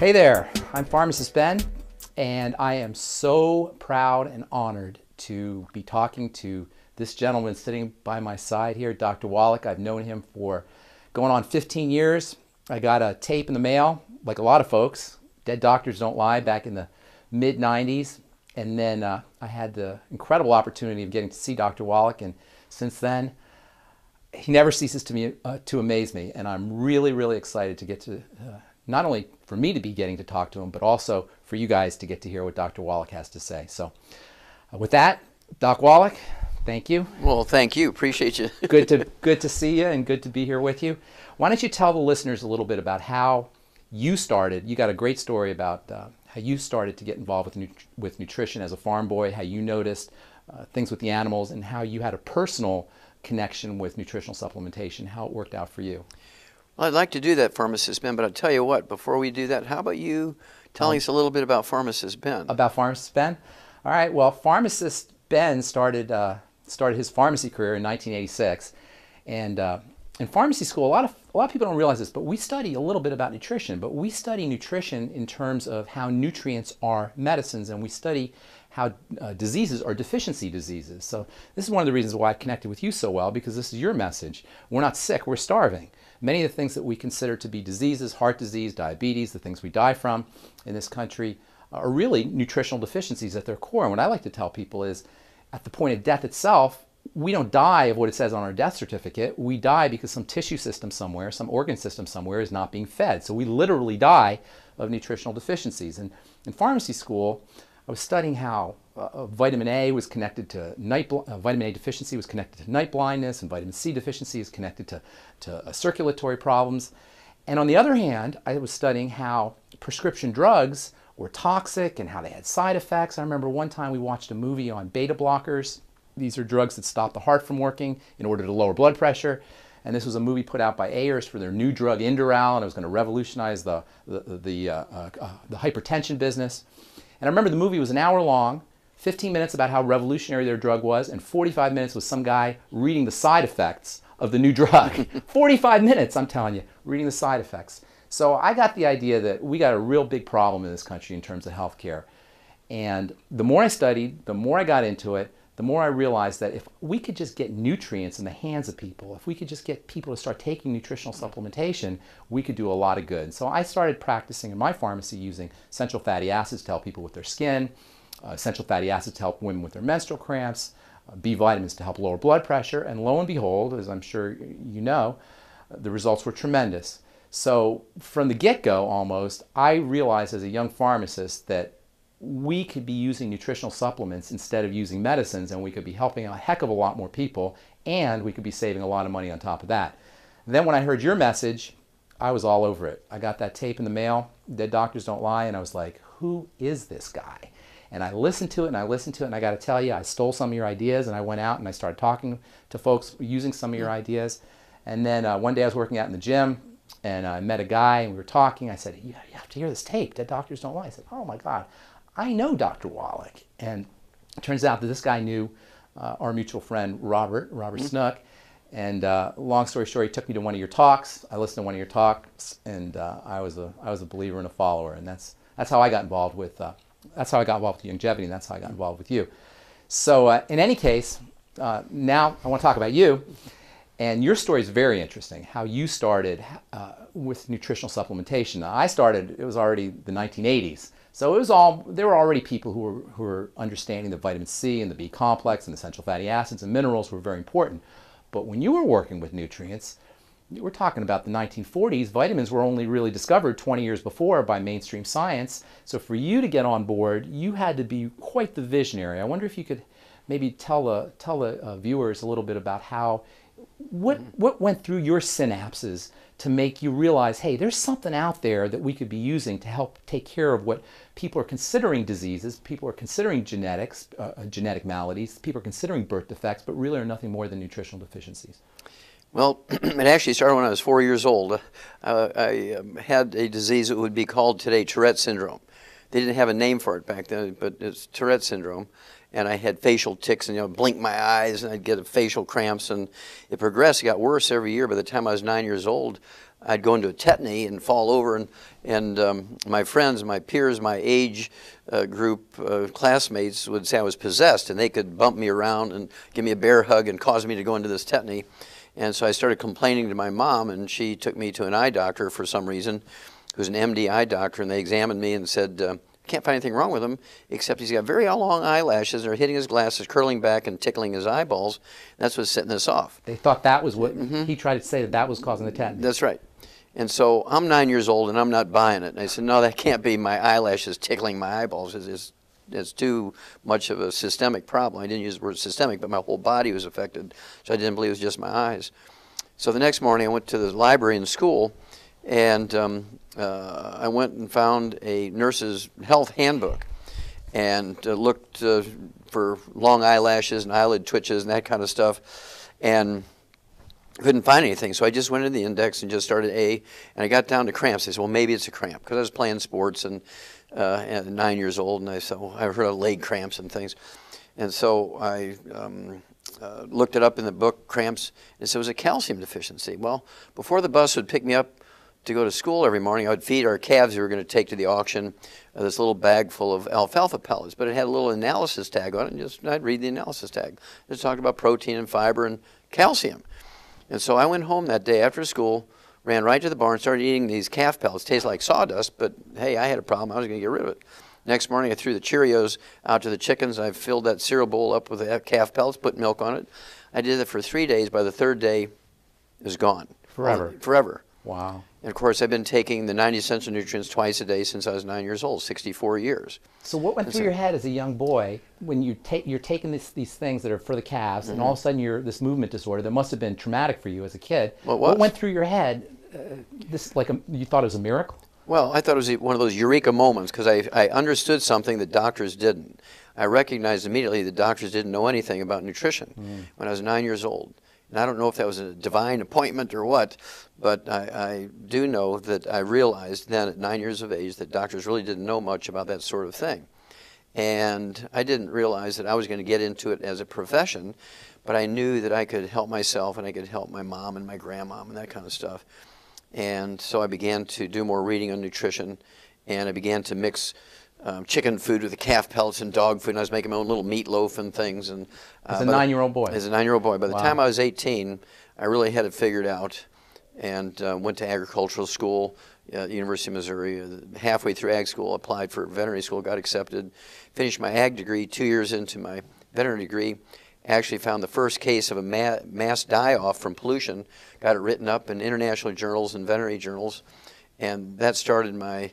Hey there, I'm Pharmacist Ben, and I am so proud and honored to be talking to this gentleman sitting by my side here, Dr. Wallach. I've known him for going on 15 years. I got a tape in the mail, like a lot of folks, Dead Doctors Don't Lie, back in the mid-90s. And then I had the incredible opportunity of getting to see Dr. Wallach, and since then, he never ceases to amaze me. And I'm really, really excited to get to, not only for me to be getting to talk to him, but also for you guys to get to hear what Dr. Wallach has to say. So with that, Doc Wallach, thank you. Well, thank you. Appreciate you. Good to see you and good to be here with you. Why don't you tell the listeners a little bit about how you started? You got a great story about how you started to get involved with nutrition as a farm boy, how you noticed things with the animals, and how you had a personal connection with nutritional supplementation, how it worked out for you. Well, I'd like to do that, Pharmacist Ben, but I'll tell you what, before we do that, how about you telling us a little bit about Pharmacist Ben? About Pharmacist Ben? All right, well, Pharmacist Ben started his pharmacy career in 1986, and in pharmacy school, a lot of people don't realize this, but we study a little bit about nutrition, but we study nutrition in terms of how nutrients are medicines, and we study how diseases are deficiency diseases. So this is one of the reasons why I've connected with you so well, because this is your message. We're not sick, we're starving. Many of the things that we consider to be diseases, heart disease, diabetes, the things we die from in this country, are really nutritional deficiencies at their core. And what I like to tell people is, at the point of death itself, we don't die of what it says on our death certificate. We die because some tissue system somewhere, some organ system somewhere is not being fed. So we literally die of nutritional deficiencies. And in pharmacy school, I was studying how vitamin A was connected to vitamin A deficiency was connected to night blindness, and vitamin C deficiency is connected to circulatory problems. And on the other hand, I was studying how prescription drugs were toxic and how they had side effects. I remember one time we watched a movie on beta blockers. These are drugs that stop the heart from working in order to lower blood pressure. And this was a movie put out by Ayers for their new drug Indoral, and it was going to revolutionize the hypertension business. And I remember the movie was an hour long, 15 minutes about how revolutionary their drug was, and 45 minutes was some guy reading the side effects of the new drug. 45 minutes, I'm telling you, reading the side effects. So I got the idea that we got a real big problem in this country in terms of healthcare. And the more I studied, the more I got into it, the more I realized that if we could just get nutrients in the hands of people, if we could just get people to start taking nutritional supplementation, we could do a lot of good. So I started practicing in my pharmacy using essential fatty acids to help people with their skin, essential fatty acids to help women with their menstrual cramps, B vitamins to help lower blood pressure, and lo and behold, as I'm sure you know, the results were tremendous. So from the get-go almost, I realized as a young pharmacist that we could be using nutritional supplements instead of using medicines, and we could be helping a heck of a lot more people, and we could be saving a lot of money on top of that. And then when I heard your message, I was all over it. I got that tape in the mail, Dead Doctors Don't Lie, and I was like, who is this guy? And I listened to it, and I listened to it, and I got to tell you, I stole some of your ideas, and I went out and I started talking to folks using some of your ideas. And then one day I was working out in the gym, and I met a guy, and we were talking. I said, you have to hear this tape, Dead Doctors Don't Lie. I said, oh my God, I know Dr. Wallach. And it turns out that this guy knew our mutual friend, Robert Snook. And long story short, he took me to one of your talks. I listened to one of your talks, and I was a believer and a follower. And that's how I got involved with longevity, and that's how I got involved with you. So in any case, now I want to talk about you. And your story is very interesting, how you started with nutritional supplementation. Now, I started, it was already the 1980s. So there were already people who were understanding that vitamin C and the B complex and essential fatty acids and minerals were very important. But when you were working with nutrients, we're talking about the 1940s, vitamins were only really discovered 20 years before by mainstream science. So for you to get on board, you had to be quite the visionary. I wonder if you could maybe tell the viewers a little bit about what went through your synapses to make you realize, hey, there's something out there that we could be using to help take care of what people are considering diseases, people are considering genetics, genetic maladies, people are considering birth defects, but really are nothing more than nutritional deficiencies. Well, it actually started when I was 4 years old. I had a disease that would be called today Tourette syndrome. They didn't have a name for it back then, but it's Tourette syndrome. And I had facial tics, and blink my eyes, and I'd get facial cramps, and it progressed. It got worse every year. By the time I was 9 years old, I'd go into a tetany and fall over, and my friends, my peers, my age group, classmates would say I was possessed, and they could bump me around and give me a bear hug and cause me to go into this tetany. And so I started complaining to my mom, and she took me to an eye doctor for some reason, who's an MD eye doctor, and they examined me and said, can't find anything wrong with him, except he's got very long eyelashes, they're hitting his glasses, curling back and tickling his eyeballs. That's what's setting this off. They thought that was what he tried to say, that was causing the tetany. That's right. And so I'm 9 years old, and I'm not buying it. And I said, no, that can't be my eyelashes tickling my eyeballs. It's too much of a systemic problem. I didn't use the word systemic, but my whole body was affected, so I didn't believe it was just my eyes. So the next morning I went to the library in school, and I went and found a nurse's health handbook and looked for long eyelashes and eyelid twitches and that kind of stuff, and couldn't find anything. So I just went into the index and just started A, and I got down to cramps. I said, well, maybe it's a cramp, because I was playing sports and at 9 years old, and I said, well, I've heard of leg cramps and things. And so I looked it up in the book, cramps, and it said it was a calcium deficiency. Well, before the bus would pick me up to go to school every morning, I would feed our calves we were going to take to the auction this little bag full of alfalfa pellets, but it had a little analysis tag on it, and I'd read the analysis tag. It talked about protein and fiber and calcium. And so I went home that day after school, ran right to the barn, started eating these calf pellets. Tastes like sawdust, but hey, I had a problem. I was going to get rid of it. Next morning, I threw the Cheerios out to the chickens. I filled that cereal bowl up with the calf pellets, put milk on it. I did that for 3 days. By the third day, it was gone. Forever. Forever. Wow. And of course, I've been taking the 90 essential nutrients twice a day since I was 9 years old, 64 years. So what went through your head as a young boy when you're taking these things that are for the calves, and all of a sudden you're this movement disorder that must have been traumatic for you as a kid? Well, it was. What went through your head? You thought it was a miracle? Well, I thought it was one of those eureka moments, because I understood something that doctors didn't. I recognized immediately that doctors didn't know anything about nutrition when I was 9 years old. And I don't know if that was a divine appointment or what, but I do know that I realized then at 9 years of age that doctors really didn't know much about that sort of thing. And I didn't realize that I was going to get into it as a profession, but I knew that I could help myself and I could help my mom and my grandmom and that kind of stuff. And so I began to do more reading on nutrition, and I began to mix chicken food with the calf pellets and dog food, and I was making my own little meatloaf and things. And as a 9-year-old boy? As a 9-year-old boy. By the Wow. time I was 18, I really had it figured out, and went to agricultural school at the University of Missouri. Halfway through ag school, applied for veterinary school, got accepted, finished my ag degree. 2 years into my veterinary degree, actually found the first case of a mass die-off from pollution, got it written up in international journals and veterinary journals, and that started my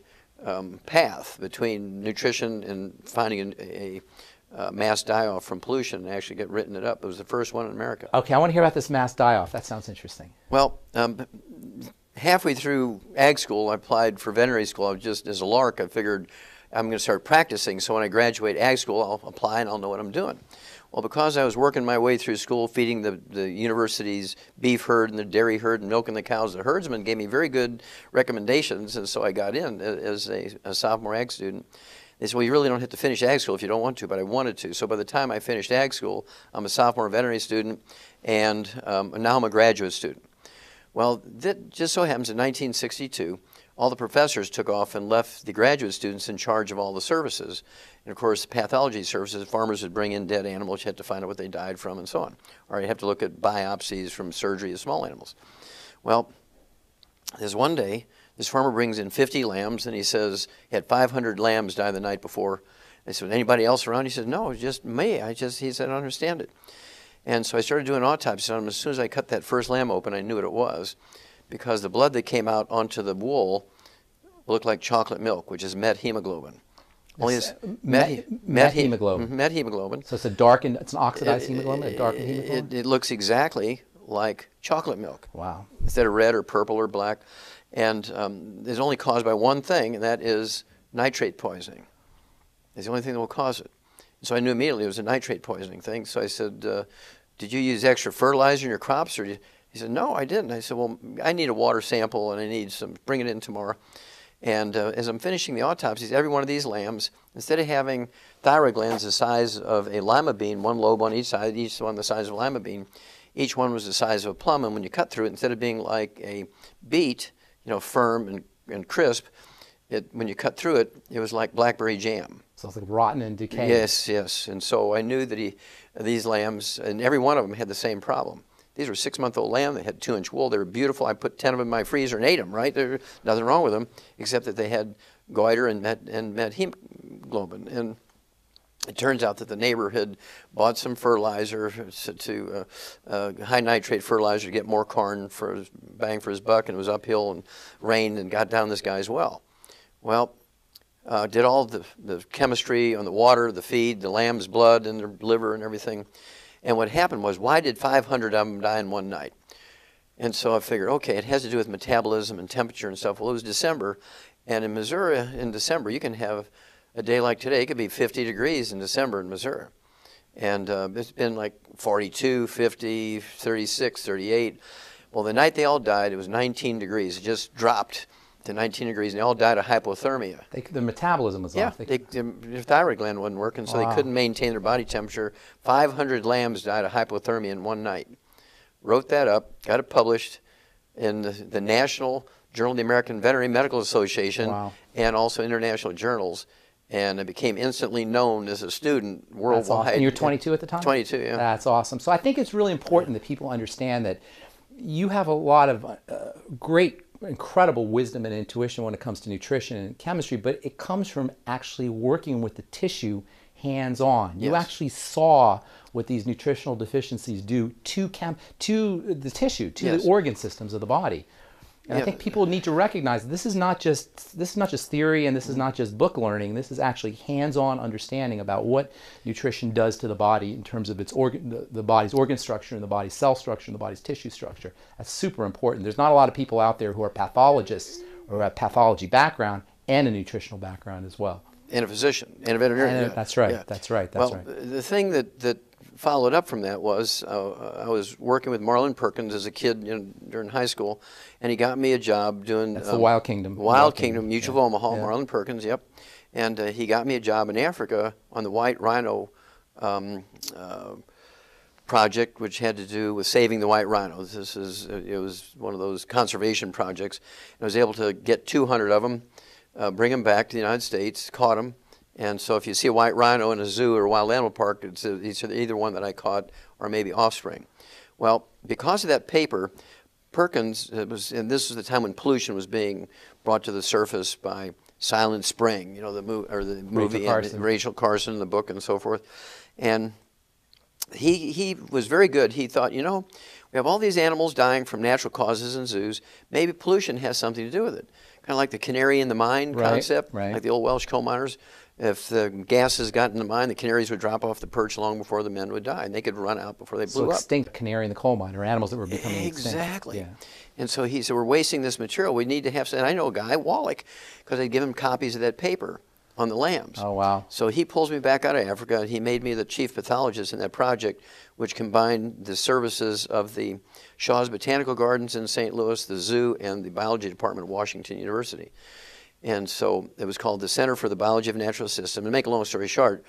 path between nutrition and finding a mass die-off from pollution and actually get written it up. It was the first one in America. Okay, I want to hear about this mass die-off. That sounds interesting. Well, halfway through ag school, I applied for veterinary school. I was just, as a lark, I figured I'm going to start practicing, so when I graduate ag school, I'll apply and I'll know what I'm doing. Well, because I was working my way through school, feeding the university's beef herd and the dairy herd and milking the cows, the herdsman gave me very good recommendations, and so I got in as a sophomore ag student. They said, well, you really don't have to finish ag school if you don't want to, but I wanted to. So by the time I finished ag school, I'm a sophomore veterinary student, and now I'm a graduate student. Well, that just so happens in 1962, all the professors took off and left the graduate students in charge of all the services. And of course, pathology services, farmers would bring in dead animals, you had to find out what they died from and so on. Or you have to look at biopsies from surgery of small animals. Well, there's one day, this farmer brings in 50 lambs, and he says he had 500 lambs die the night before. I said, anybody else around? He said, no, it's just me. He said, I don't understand it. And so I started doing autopsies on him. As soon as I cut that first lamb open, I knew what it was, because the blood that came out onto the wool looked like chocolate milk, which is methemoglobin. Only it's methemoglobin. Methemoglobin. So it's it's an oxidized hemoglobin, a darkened hemoglobin? It looks exactly like chocolate milk. Wow. Instead of red or purple or black. And it's only caused by one thing, and that is nitrate poisoning. It's the only thing that will cause it. So I knew immediately it was a nitrate poisoning thing. So I said, did you use extra fertilizer in your crops? Or he said, no, I didn't. I said, well, I need a water sample, and I need some, bring it in tomorrow. And as I'm finishing the autopsies, every one of these lambs, instead of having thyroid glands the size of a lima bean, one lobe on each side, each one the size of a lima bean, each one was the size of a plum. And when you cut through it, instead of being like a beet, firm and crisp. When you cut through it, it was like blackberry jam. So it's like rotten and decaying. Yes, yes. And so I knew that these lambs, and every one of them had the same problem. These were 6-month-old lamb. They had 2-inch wool. They were beautiful. I put 10 of them in my freezer and ate them, right? There's nothing wrong with them, except that they had goiter and met hemoglobin. And it turns out that the neighbor had bought some fertilizer, high nitrate fertilizer, to get more corn for his bang for his buck, and it was uphill and rained and got down this guy's well. Well, did all the chemistry on the water, the feed, the lamb's blood and their liver and everything. And what happened was, why did 500 of them die in one night? And so I figured, okay, it has to do with metabolism and temperature and stuff. Well, it was December, and in Missouri, in December, you can have a day like today. It could be 50 degrees in December in Missouri. And it's been like 42, 50, 36, 38. Well, the night they all died, it was 19 degrees. It just dropped to 19 degrees, and they all died of hypothermia. Their metabolism was off. Their thyroid gland wasn't working, so they couldn't maintain their body temperature. 500 lambs died of hypothermia in one night. Wrote that up, got it published in the National Journal of the American Veterinary Medical Association, and also international journals. And I became instantly known as a student worldwide. That's awesome. And you were 22 at the time? 22, yeah. That's awesome. So I think it's really important that people understand that you have a lot of great, incredible wisdom and intuition when it comes to nutrition and chemistry, but it comes from actually working with the tissue hands-on. You actually saw what these nutritional deficiencies do to the tissue, to the organ systems of the body. And I think people need to recognize this is not just theory, and this is not just book learning. This is actually hands-on understanding about what nutrition does to the body in terms of its the body's organ structure, and the body's cell structure, and the body's tissue structure. That's super important. There's not a lot of people out there who are pathologists or have pathology background and a nutritional background as well. And a physician and a veterinarian. That's right. That's right. That's right. The thing that followed up from that was I was working with Marlon Perkins as a kid during high school, and he got me a job doing the Wild Kingdom. Wild Kingdom, Mutual of Omaha, Marlon Perkins, yep. And he got me a job in Africa on the white rhino project, which had to do with saving the white rhinos. It was one of those conservation projects. And I was able to get 200 of them, bring them back to the United States, caught them. And so if you see a white rhino in a zoo or a wild animal park, it's either one that I caught or maybe offspring. Well, because of that paper, Perkins, and this was the time when pollution was being brought to the surface by Silent Spring, the movie, and Rachel Carson, the book, and so forth. And he was very good. He thought, we have all these animals dying from natural causes in zoos. Maybe pollution has something to do with it. Kind of like the canary in the mine concept, like the old Welsh coal miners. If the gases got in the mine, the canaries would drop off the perch long before the men would die, and they could run out before they blew up. So extinct canary in the coal mine, or animals that were becoming extinct. Exactly. And so he said, we're wasting this material. We need to have some. And I know a guy, Wallach, because I'd give him copies of that paper on the lambs. Oh, wow. So he pulls me back out of Africa, and he made me the chief pathologist in that project, which combined the services of the Shaw's Botanical Gardens in St. Louis, the zoo, and the biology department of Washington University. And so it was called the Center for the Biology of Natural System. To make a long story short,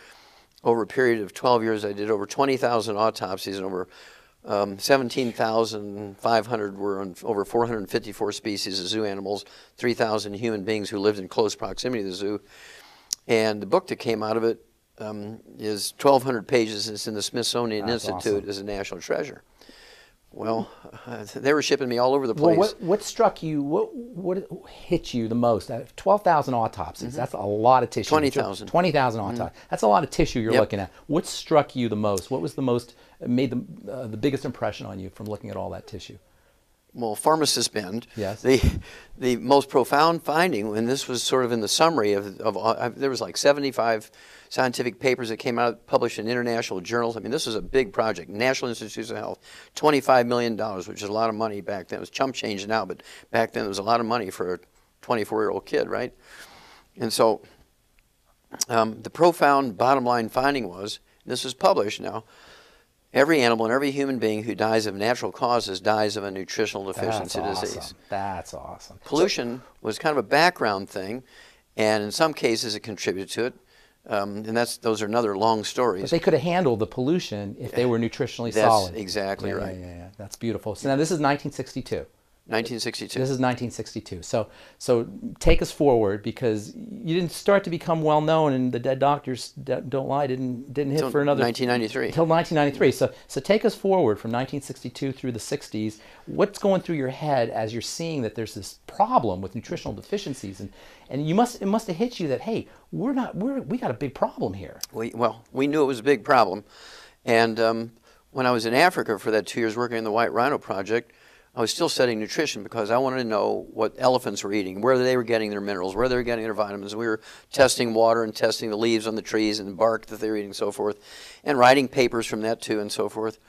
over a period of 12 years, I did over 20,000 autopsies, and over 17,500 were on over 454 species of zoo animals, 3,000 human beings who lived in close proximity to the zoo. And the book that came out of it is 1,200 pages. It's in the Smithsonian Institute as a national treasure. Well, they were shipping me all over the place. Well, what struck you, what hit you the most? 12,000 autopsies, that's a lot of tissue. 20,000. 20,000 autopsies. That's a lot of tissue you're looking at. What struck you the most? What was made the biggest impression on you from looking at all that tissue? Well, pharmacist bend. Yes. The most profound finding, and this was sort of in the summary of there was like 75 scientific papers that came out, published in international journals. I mean, this was a big project. National Institutes of Health, $25 million, which is a lot of money back then. It was chump change now, but back then it was a lot of money for a 24-year-old kid, right? And so the profound bottom line finding was, this is published now, every animal and every human being who dies of natural causes dies of a nutritional deficiency disease. That's awesome. Pollution was kind of a background thing, and in some cases it contributed to it. And those are another long stories. But they could have handled the pollution if they were nutritionally solid. That's exactly right. Yeah. That's beautiful. So now this is 1962. 1962. This is 1962. So take us forward, because you didn't start to become well known, and the Dead Doctors Don't Lie didn't hit for another 1993. Until 1993. So take us forward from 1962 through the 60s. What's going through your head as you're seeing that there's this problem with nutritional deficiencies, and it must have hit you that, hey, we got a big problem here. We knew it was a big problem, and when I was in Africa for that 2 years working in the White Rhino Project, I was still studying nutrition because I wanted to know what elephants were eating, where they were getting their minerals, where they were getting their vitamins. We were testing water and testing the leaves on the trees and the bark that they were eating and so forth, and writing papers from that too and so forth.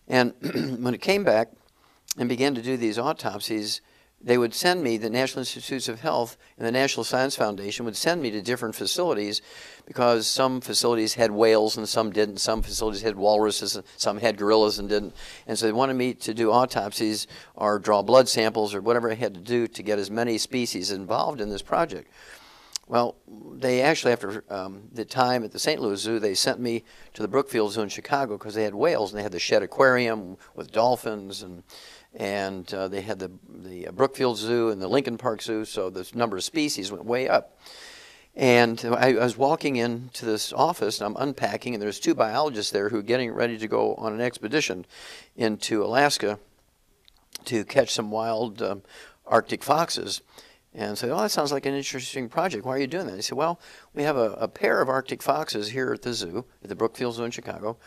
And when it came back and began to do these autopsies, they would send me, the National Institutes of Health and the National Science Foundation would send me to different facilities, because some facilities had whales and some didn't. Some facilities had walruses and some had gorillas and didn't. And so they wanted me to do autopsies or draw blood samples or whatever I had to do to get as many species involved in this project. Well, they actually, after the time at the St. Louis Zoo, they sent me to the Brookfield Zoo in Chicago because they had whales, and they had the Shedd Aquarium with dolphins, and they had the Brookfield Zoo and the Lincoln Park Zoo, so the number of species went way up. And I was walking into this office, and I'm unpacking, and there's two biologists there who are getting ready to go on an expedition into Alaska to catch some wild Arctic foxes. And so, oh, that sounds like an interesting project. Why are you doing that? He said, well, we have a pair of Arctic foxes here at the zoo, at the Brookfield Zoo in Chicago,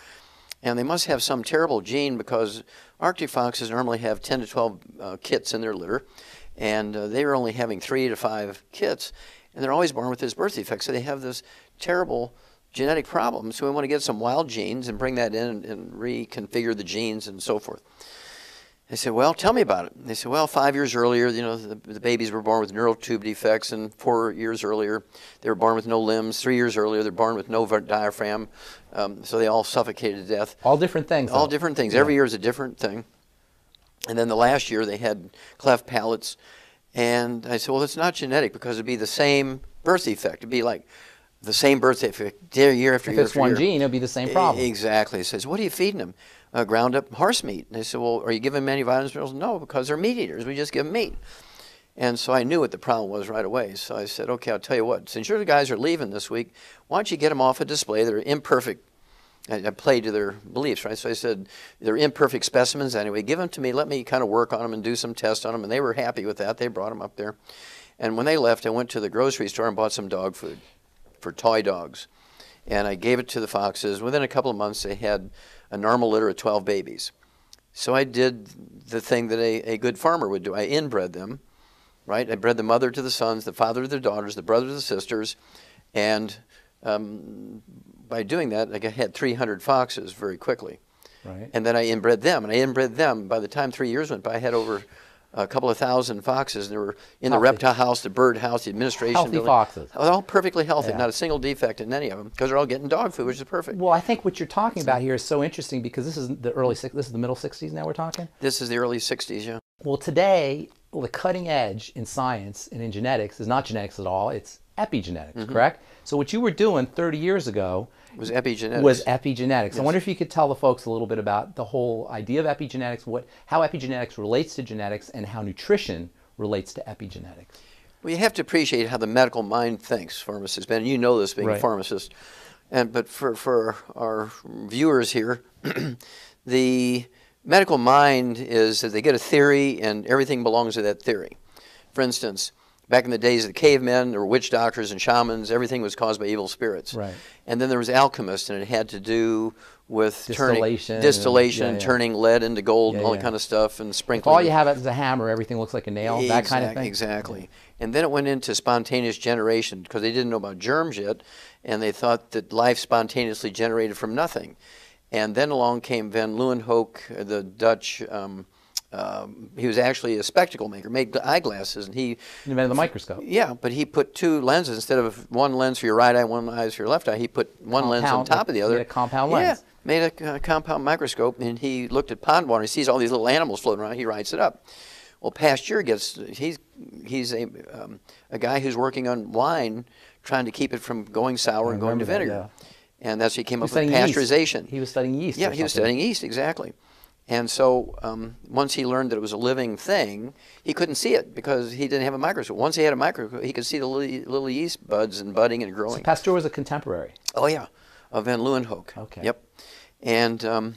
and they must have some terrible gene, because Arctic foxes normally have 10 to 12 kits in their litter, and they were only having 3 to 5 kits, and they're always born with this birth defect, so they have this terrible genetic problem. So we want to get some wild genes and bring that in and reconfigure the genes and so forth. I said, well, tell me about it. They said, well, 5 years earlier, the babies were born with neural tube defects, and 4 years earlier, they were born with no limbs. 3 years earlier, they're born with no diaphragm, so they all suffocated to death. All different things. All different things. Yeah. Every year is a different thing. And then the last year, they had cleft palates, and I said, well, it's not genetic, because it'd be the same birth defect. It'd be like the same birth defect year after year after year. If it's one gene, it'll be the same problem. Exactly. He says, what are you feeding them? Ground up horse meat. And they said, well, are you giving them any vitamins, minerals? No, because they're meat eaters. We just give them meat. And so I knew what the problem was right away. So I said, okay, I'll tell you what. Since your guys are leaving this week, why don't you get them off a display? They're imperfect. I played to their beliefs, right? So I said, they're imperfect specimens anyway. Give them to me. Let me kind of work on them and do some tests on them. And they were happy with that. They brought them up there. And when they left, I went to the grocery store and bought some dog food for toy dogs. And I gave it to the foxes. Within a couple of months, they had a normal litter of 12 babies. So I did the thing that a good farmer would do. I inbred them, right? I bred the mother to the sons, the father to the daughters, the brother to the sisters, and by doing that, I had 300 foxes very quickly. Right. And then I inbred them, and I inbred them. By the time 3 years went by, I had over a couple of thousand foxes, and they were in the reptile house, the bird house, the administration healthy building. Foxes. All perfectly healthy, Yeah. not a single defect in any of them, because they're all getting dog food, which is perfect. Well, I think what you're talking about here is so interesting, because this is the middle 60s now we're talking? This is the early 60s, yeah. Well, today, the cutting edge in science and in genetics is not genetics at all, it's epigenetics, correct? So what you were doing 30 years ago was epigenetics. Yes. I wonder if you could tell the folks a little bit about the whole idea of epigenetics, how epigenetics relates to genetics, and how nutrition relates to epigenetics. Well, you have to appreciate how the medical mind thinks, pharmacists, Ben. You know this being a pharmacist. But for our viewers here, the medical mind is that they get a theory and everything belongs to that theory. For instance, back in the days of the cavemen, there were witch doctors and shamans. Everything was caused by evil spirits. Right. And then there was alchemists, and it had to do with distillation and turning lead into gold and all that kind of stuff, and sprinkling. If all you have is a hammer, everything looks like a nail, that kind of thing. Exactly. And then it went into spontaneous generation, because they didn't know about germs yet, and they thought that life spontaneously generated from nothing. And then along came Van Leeuwenhoek, the Dutch. He was actually a spectacle maker, made eyeglasses, and he invented the microscope. Yeah, but he put two lenses instead of one lens for your right eye, one lens for your left eye. He put one lens on top of the other. Made a compound lens. Yeah, made a compound microscope, and he looked at pond water. He sees all these little animals floating around. He writes it up. Well, Pasteur he's a guy who's working on wine, trying to keep it from going sour and going to vinegar. And that's he came up with pasteurization. He was studying yeast. Yeah, he was studying yeast, exactly. And so once he learned that it was a living thing, he couldn't see it because he didn't have a microscope. Once he had a microscope, he could see the little yeast buds and budding and growing. So Pasteur was a contemporary. Oh, yeah, of Van Leeuwenhoek. Okay. Yep. And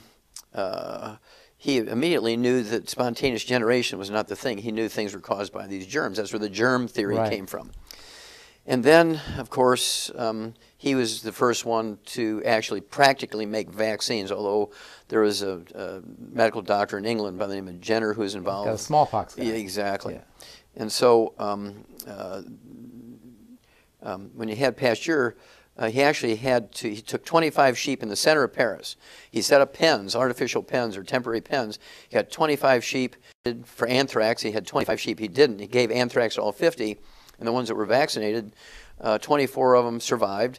he immediately knew that spontaneous generation was not the thing. He knew things were caused by these germs. That's where the germ theory came from. And then, of course, he was the first one to actually practically make vaccines, although there was a medical doctor in England by the name of Jenner who was involved. Got a smallpox guy. Yeah, exactly. Yeah. And so when you had Pasteur, he actually he took 25 sheep in the center of Paris. He set up pens, artificial pens or temporary pens. He had 25 sheep. For anthrax, he had 25 sheep. He didn't. He gave anthrax to all 50. And the ones that were vaccinated, 24 of them survived,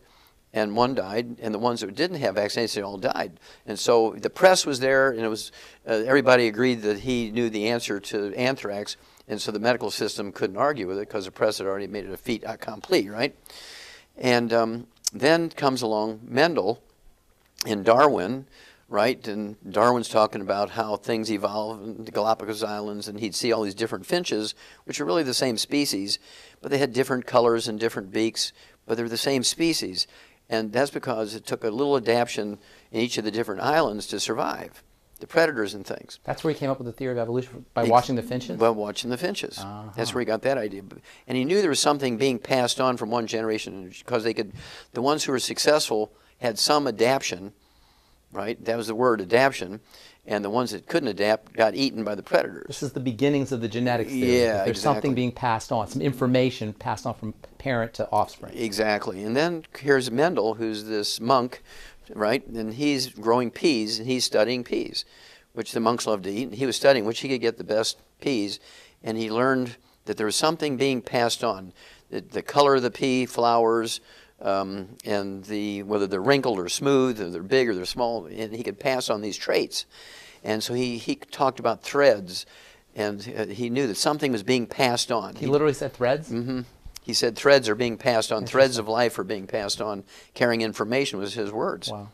and 1 died. And the ones that didn't have vaccination, they all died. And so the press was there, and it was everybody agreed that he knew the answer to anthrax. And so the medical system couldn't argue with it because the press had already made it a fait accompli, right? And then comes along Mendel and Darwin, right? And Darwin's talking about how things evolve in the Galapagos Islands, and he'd see all these different finches, which are really the same species, but they had different colors and different beaks, but they're the same species. And that's because it took a little adaptation in each of the different islands to survive, the predators and things. That's where he came up with the theory of evolution, by watching the finches? Well, watching the finches. That's where he got that idea. And he knew there was something being passed on from one generation because the ones who were successful had some adaptation, right? That was the word, adaptation. And the ones that couldn't adapt got eaten by the predators. This is the beginnings of the genetics theory. Yeah, There's something being passed on, some information passed on from parent to offspring. Exactly. And then here's Mendel, who's this monk, right? And he's growing peas, and he's studying peas, which the monks love to eat. And he was studying which he could get the best peas, and he learned that there was something being passed on. The color of the pea flowers, and whether they're wrinkled or smooth, or they're big or they're small, and he could pass on these traits. And so he talked about threads, and he knew that something was being passed on. He literally said threads? Mm-hmm. He said threads are being passed on, threads of life are being passed on, carrying information was his words. Wow.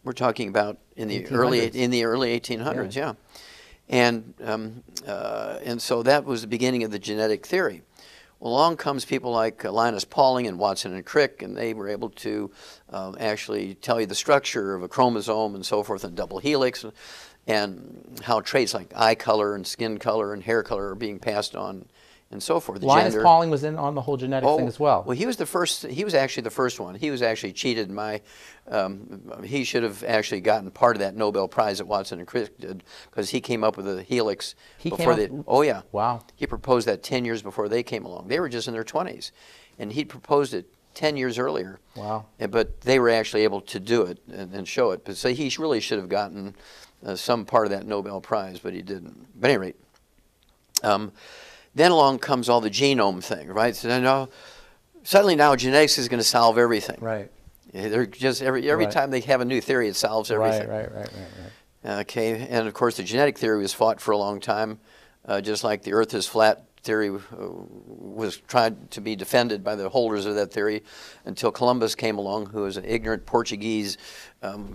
We're talking about in the 1800s. early 1800s, yeah. And so that was the beginning of the genetic theory. Well, along comes people like Linus Pauling and Watson and Crick, and they were able to actually tell you the structure of a chromosome and so forth, and double helix, and how traits like eye color and skin color and hair color are being passed on, and so forth. Linus Pauling was in on the whole genetic thing as well. Well, he was the first. He was actually the first one. He was actually cheated. He should have actually gotten part of that Nobel Prize that Watson and Crick did, because he came up with a helix before they. Oh yeah. Wow. He proposed that 10 years before they came along. They were just in their 20s, and he proposed it 10 years earlier. Wow. But they were actually able to do it and show it. But so he really should have gotten some part of that Nobel Prize, but he didn't. But at any rate. Then along comes all the genome thing, right? So suddenly now genetics is going to solve everything. Right. They're just every time they have a new theory, it solves everything. Right. Okay, and of course the genetic theory was fought for a long time, just like the Earth is flat theory was tried to be defended by the holders of that theory, until Columbus came along, who was an ignorant Portuguese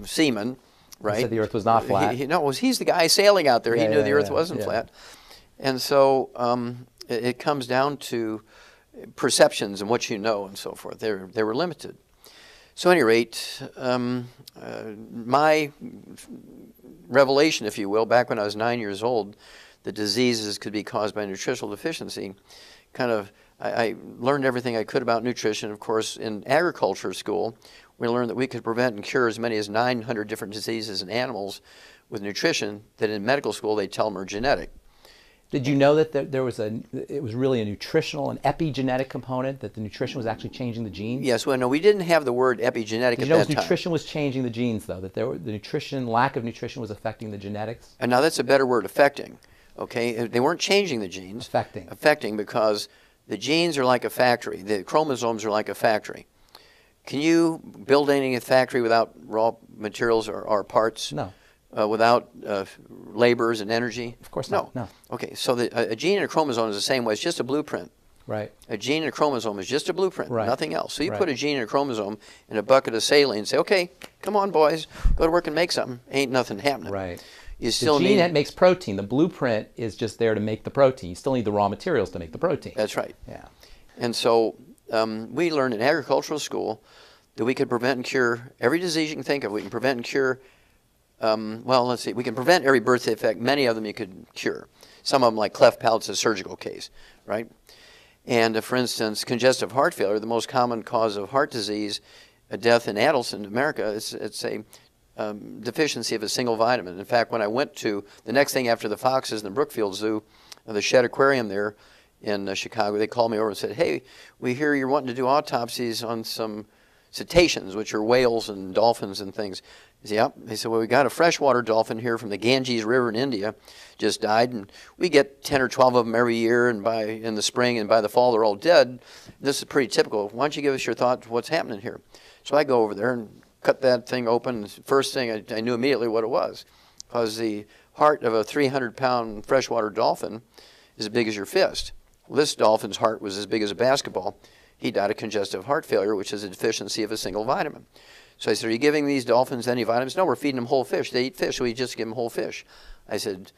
seaman, right? He said the Earth was not flat. He's the guy sailing out there. He knew the Earth wasn't flat. And so it comes down to perceptions and what you know and so forth. They were limited. So at any rate, my revelation, if you will, back when I was 9 years old, that diseases could be caused by nutritional deficiency, I learned everything I could about nutrition. Of course, in agriculture school, we learned that we could prevent and cure as many as 900 different diseases in animals with nutrition that in medical school they tell them are genetic. Did you know that it was really a nutritional and epigenetic component, that the nutrition was actually changing the genes? Yes, well, no, we didn't have the word epigenetic at that time. Nutrition was changing the genes, though, that the lack of nutrition was affecting the genetics? And now that's a better word, affecting. Okay, they weren't changing the genes. Affecting. Affecting, because the genes are like a factory. The chromosomes are like a factory. Can you build any factory without raw materials or parts? No. Without laborers and energy? Of course not. No. Okay, so a gene and a chromosome is the same way. It's just a blueprint. Right. A gene and a chromosome is just a blueprint, Right. nothing else. So you Right. put a gene and a chromosome in a bucket of saline and say, okay, come on, boys, go to work and make something. Ain't nothing happening. Right. You still the gene need... that makes protein, the blueprint is just there to make the protein. You still need the raw materials to make the protein. That's right. Yeah. And so we learned in agricultural school that we could prevent and cure every disease you can think of. We can prevent and cure, well, let's see, we can prevent every birth defect. Many of them you could cure. Some of them, like cleft palate's a surgical case, right? And for instance, congestive heart failure, the most common cause of heart disease, death in adults in America, it's a deficiency of a single vitamin. In fact, when I went to the next thing after the foxes in the Brookfield Zoo, the Shedd Aquarium there in Chicago, they called me over and said, hey, we hear you're wanting to do autopsies on some cetaceans, which are whales and dolphins and things. I said, yep. They said, well, we got a freshwater dolphin here from the Ganges River in India, just died, and we get 10 or 12 of them every year, and in the spring and by the fall they're all dead. This is pretty typical. Why don't you give us your thoughts what's happening here? So I go over there and cut that thing open. First thing, I knew immediately what it was, because the heart of a 300-pound freshwater dolphin is as big as your fist. Well, this dolphin's heart was as big as a basketball. He died of congestive heart failure, which is a deficiency of a single vitamin. So I said, are you giving these dolphins any vitamins? No, we're feeding them whole fish. They eat fish, so we just give them whole fish. I said,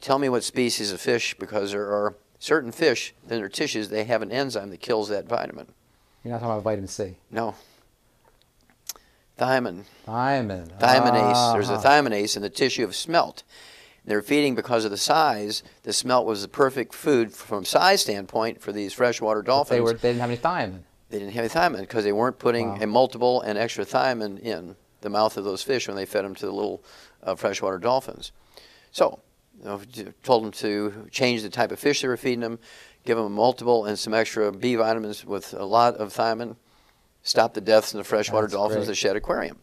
tell me what species of fish, because there are certain fish in their tissues, they have an enzyme that kills that vitamin. You're not talking about vitamin C? No. Thiamine. Thiamine. Thiaminase. There's a thiaminase in the tissue of smelt. They're feeding because of the size. The smelt was the perfect food from size standpoint for these freshwater dolphins. They didn't have any thiamine. They didn't have any thiamine because they weren't putting a multiple and extra thiamine in the mouth of those fish when they fed them to the little freshwater dolphins. So, told them to change the type of fish they were feeding them, give them a multiple and some extra B vitamins with a lot of thiamine, stop the deaths in the freshwater dolphins, the Shedd Aquarium.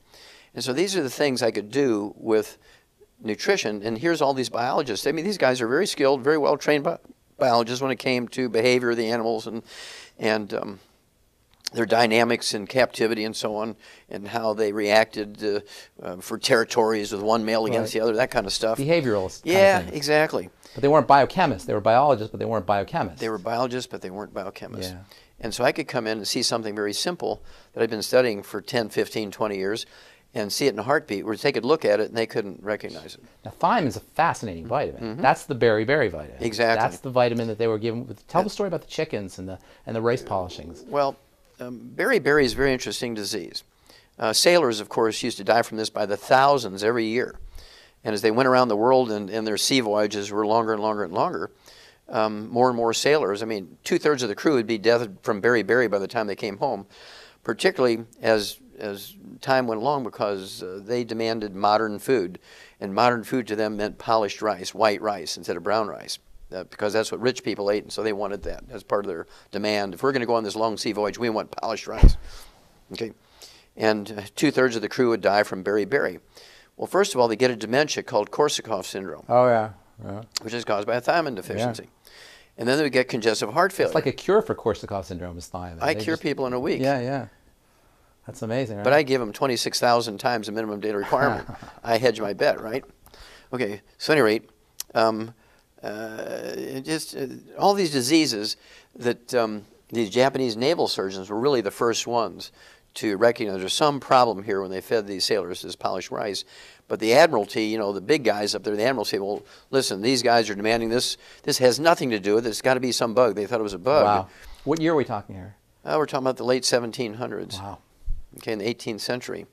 And so these are the things I could do with nutrition. And here's all these biologists. I mean, these guys are very skilled, very well trained biologists when it came to behavior of the animals and their dynamics in captivity and so on, and how they reacted for territories with one male against the other, that kind of stuff. Behavioralists. Yeah, exactly. But they weren't biochemists. They were biologists, but they weren't biochemists. They were biologists, but they weren't biochemists. Yeah. And so I could come in and see something very simple that I've been studying for 10, 15, 20 years and see it in a heartbeat, where they could look at it and they couldn't recognize it. Now, thiamine is a fascinating vitamin. That's the berry vitamin. Exactly. That's the vitamin that they were given. Tell the story about the chickens and the race polishings. Well, beriberi is a very interesting disease. Sailors, of course, used to die from this by the thousands every year. And as they went around the world and their sea voyages were longer and longer and longer, more and more sailors, I mean, 2/3 of the crew would be dead from beriberi by the time they came home, particularly as time went along, because they demanded modern food. And modern food to them meant polished rice, white rice instead of brown rice. Because that's what rich people ate, and so they wanted that as part of their demand. If we're going to go on this long sea voyage, we want polished rice. Okay, and 2/3 of the crew would die from beriberi. Well, first of all, they get a dementia called Korsakoff syndrome. Oh, yeah. Which is caused by a thiamine deficiency. And then they would get congestive heart failure. It's like a cure for Korsakoff syndrome is thiamine. I cure people in a week. Yeah. That's amazing, right? But I give them 26,000 times the minimum daily requirement. I hedge my bet, right? Okay, so at any rate, all these diseases that these Japanese naval surgeons were really the first ones to recognize there's some problem here when they fed these sailors this polished rice. But the Admiralty, you know, the big guys up there, the Admiralty, well, listen, these guys are demanding this. This has nothing to do with it. It's got to be some bug. They thought it was a bug. Wow. What year are we talking here? We're talking about the late 1700s. Wow. Okay, in the 18th century.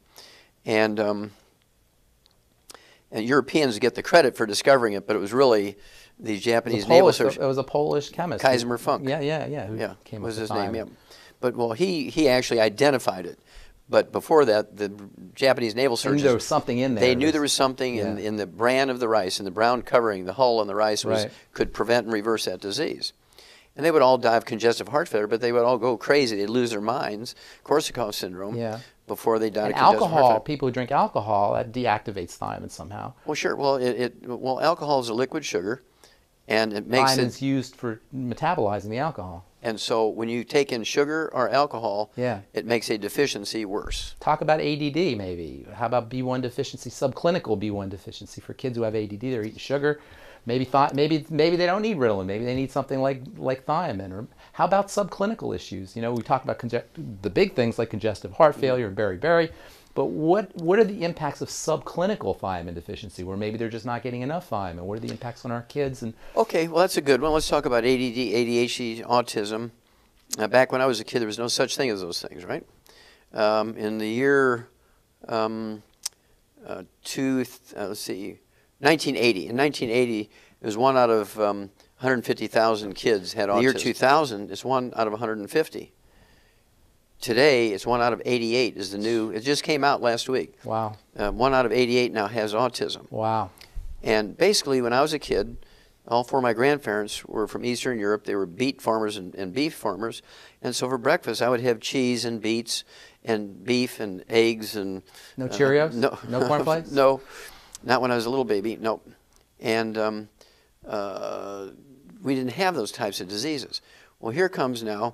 And Europeans get the credit for discovering it, but it was really the Japanese naval surgeon. It was a Polish chemist. Kaiser Funk. Yeah. Who came was up with his thiamine. name, yeah. But, well, he actually identified it. But before that, the Japanese naval surgeons... There was something in there. They knew there was something in the bran of the rice, in the brown covering, the hull on the rice could prevent and reverse that disease. And they would all die of congestive heart failure, but they would all go crazy. They'd lose their minds, Korsakoff syndrome, before they died of congestive heart failure. People who drink alcohol, that deactivates thiamine somehow. Well, sure. Well, alcohol is a liquid sugar, and it makes Thiamine's used for metabolizing the alcohol. And so when you take in sugar or alcohol, Yeah. it makes a deficiency worse. Talk about ADD maybe. How about B1 deficiency, subclinical B1 deficiency for kids who have ADD? They're eating sugar. Maybe they don't need Ritalin. Maybe they need something like thiamine. Or how about subclinical issues? You know, we talk about the big things like congestive heart failure and beriberi. But what are the impacts of subclinical thiamine deficiency, where maybe they're just not getting enough thiamine? What are the impacts on our kids? And Okay, well, that's a good one. Let's talk about ADD, ADHD, autism. Back when I was a kid, there was no such thing as those things, right? In the year 1980. In 1980, it was 1 out of 150,000 kids had autism. In the year 2000, it's 1 out of 150. Today, it's 1 out of 88 is the new. It just came out last week. wow, 1 out of 88 now has autism. wow, And basically, when I was a kid, all 4 of my grandparents were from Eastern Europe. They were beet farmers and beef farmers. And so for breakfast, I would have cheese and beets and beef and eggs and... no Cheerios, no cornflakes. No, not when I was a little baby, no. And we didn't have those types of diseases. Well, here comes now,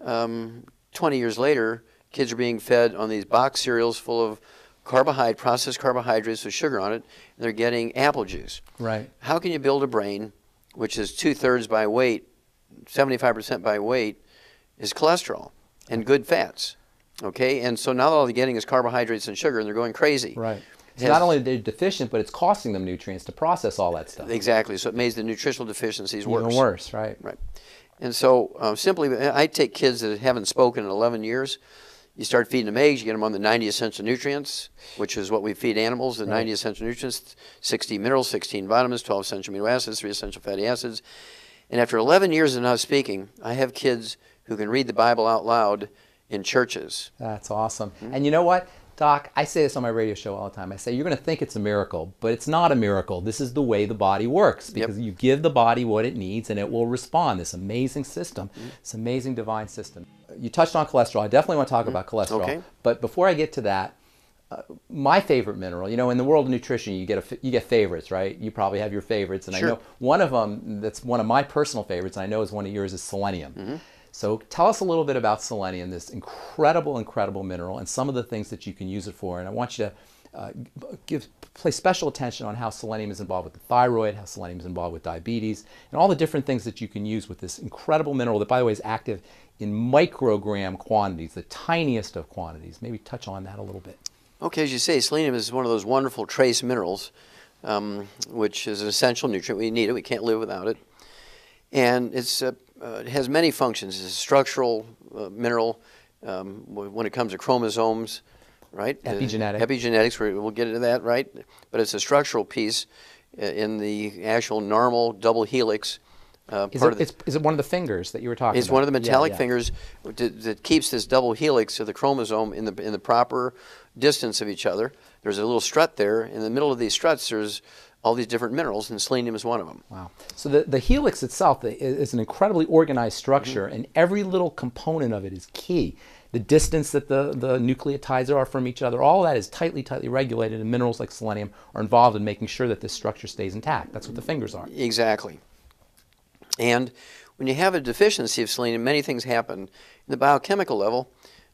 20 years later, kids are being fed on these box cereals full of processed carbohydrates with sugar on it, and they're getting apple juice. Right. How can you build a brain, which is 2/3 by weight, 75% by weight, is cholesterol and good fats? Okay, and so now all they're getting is carbohydrates and sugar, and they're going crazy. Right. So not only are they deficient, but it's costing them nutrients to process all that stuff. Exactly. So it makes the nutritional deficiencies worse. Even worse, right? Right. And so simply, I take kids that haven't spoken in 11 years. You start feeding them eggs, you get them on the 90 essential nutrients, which is what we feed animals, the 90 essential nutrients, 60 minerals, 16 vitamins, 12 essential amino acids, 3 essential fatty acids. And after 11 years of not speaking, I have kids who can read the Bible out loud in churches. That's awesome. And you know what, Doc? I say this on my radio show all the time. I say, you're going to think it's a miracle, but it's not a miracle. This is the way the body works, because you give the body what it needs and it will respond. This amazing system, this amazing divine system. You touched on cholesterol. I definitely want to talk about cholesterol. Okay. But before I get to that, my favorite mineral, you know, in the world of nutrition, you get favorites, right? You probably have your favorites. And Sure. I know one of them that's one of my personal favorites, and I know is one of yours, is selenium. So tell us a little bit about selenium, this incredible, incredible mineral, and some of the things that you can use it for. And I want you to place special attention on how selenium is involved with the thyroid, how selenium is involved with diabetes, and all the different things that you can use with this incredible mineral that, by the way, is active in microgram quantities, the tiniest of quantities. Maybe touch on that a little bit. Okay, as you say, selenium is one of those wonderful trace minerals, which is an essential nutrient. We need it. We can't live without it. And it has many functions. It's a structural mineral when it comes to chromosomes, right? Epigenetics, we'll get into that, right? But it's a structural piece in the actual normal double helix. Is it one of the fingers that you were talking about? It's one of the metallic fingers that keeps this double helix of the chromosome in the proper distance of each other. There's a little strut there. In the middle of these struts, there's all these different minerals, and selenium is one of them. Wow. So the helix itself is an incredibly organized structure, and every little component of it is key. The distance that the nucleotides are from each other, all of that is tightly regulated, and minerals like selenium are involved in making sure that this structure stays intact. That's what the fingers are. Exactly. And when you have a deficiency of selenium, many things happen. In the biochemical level,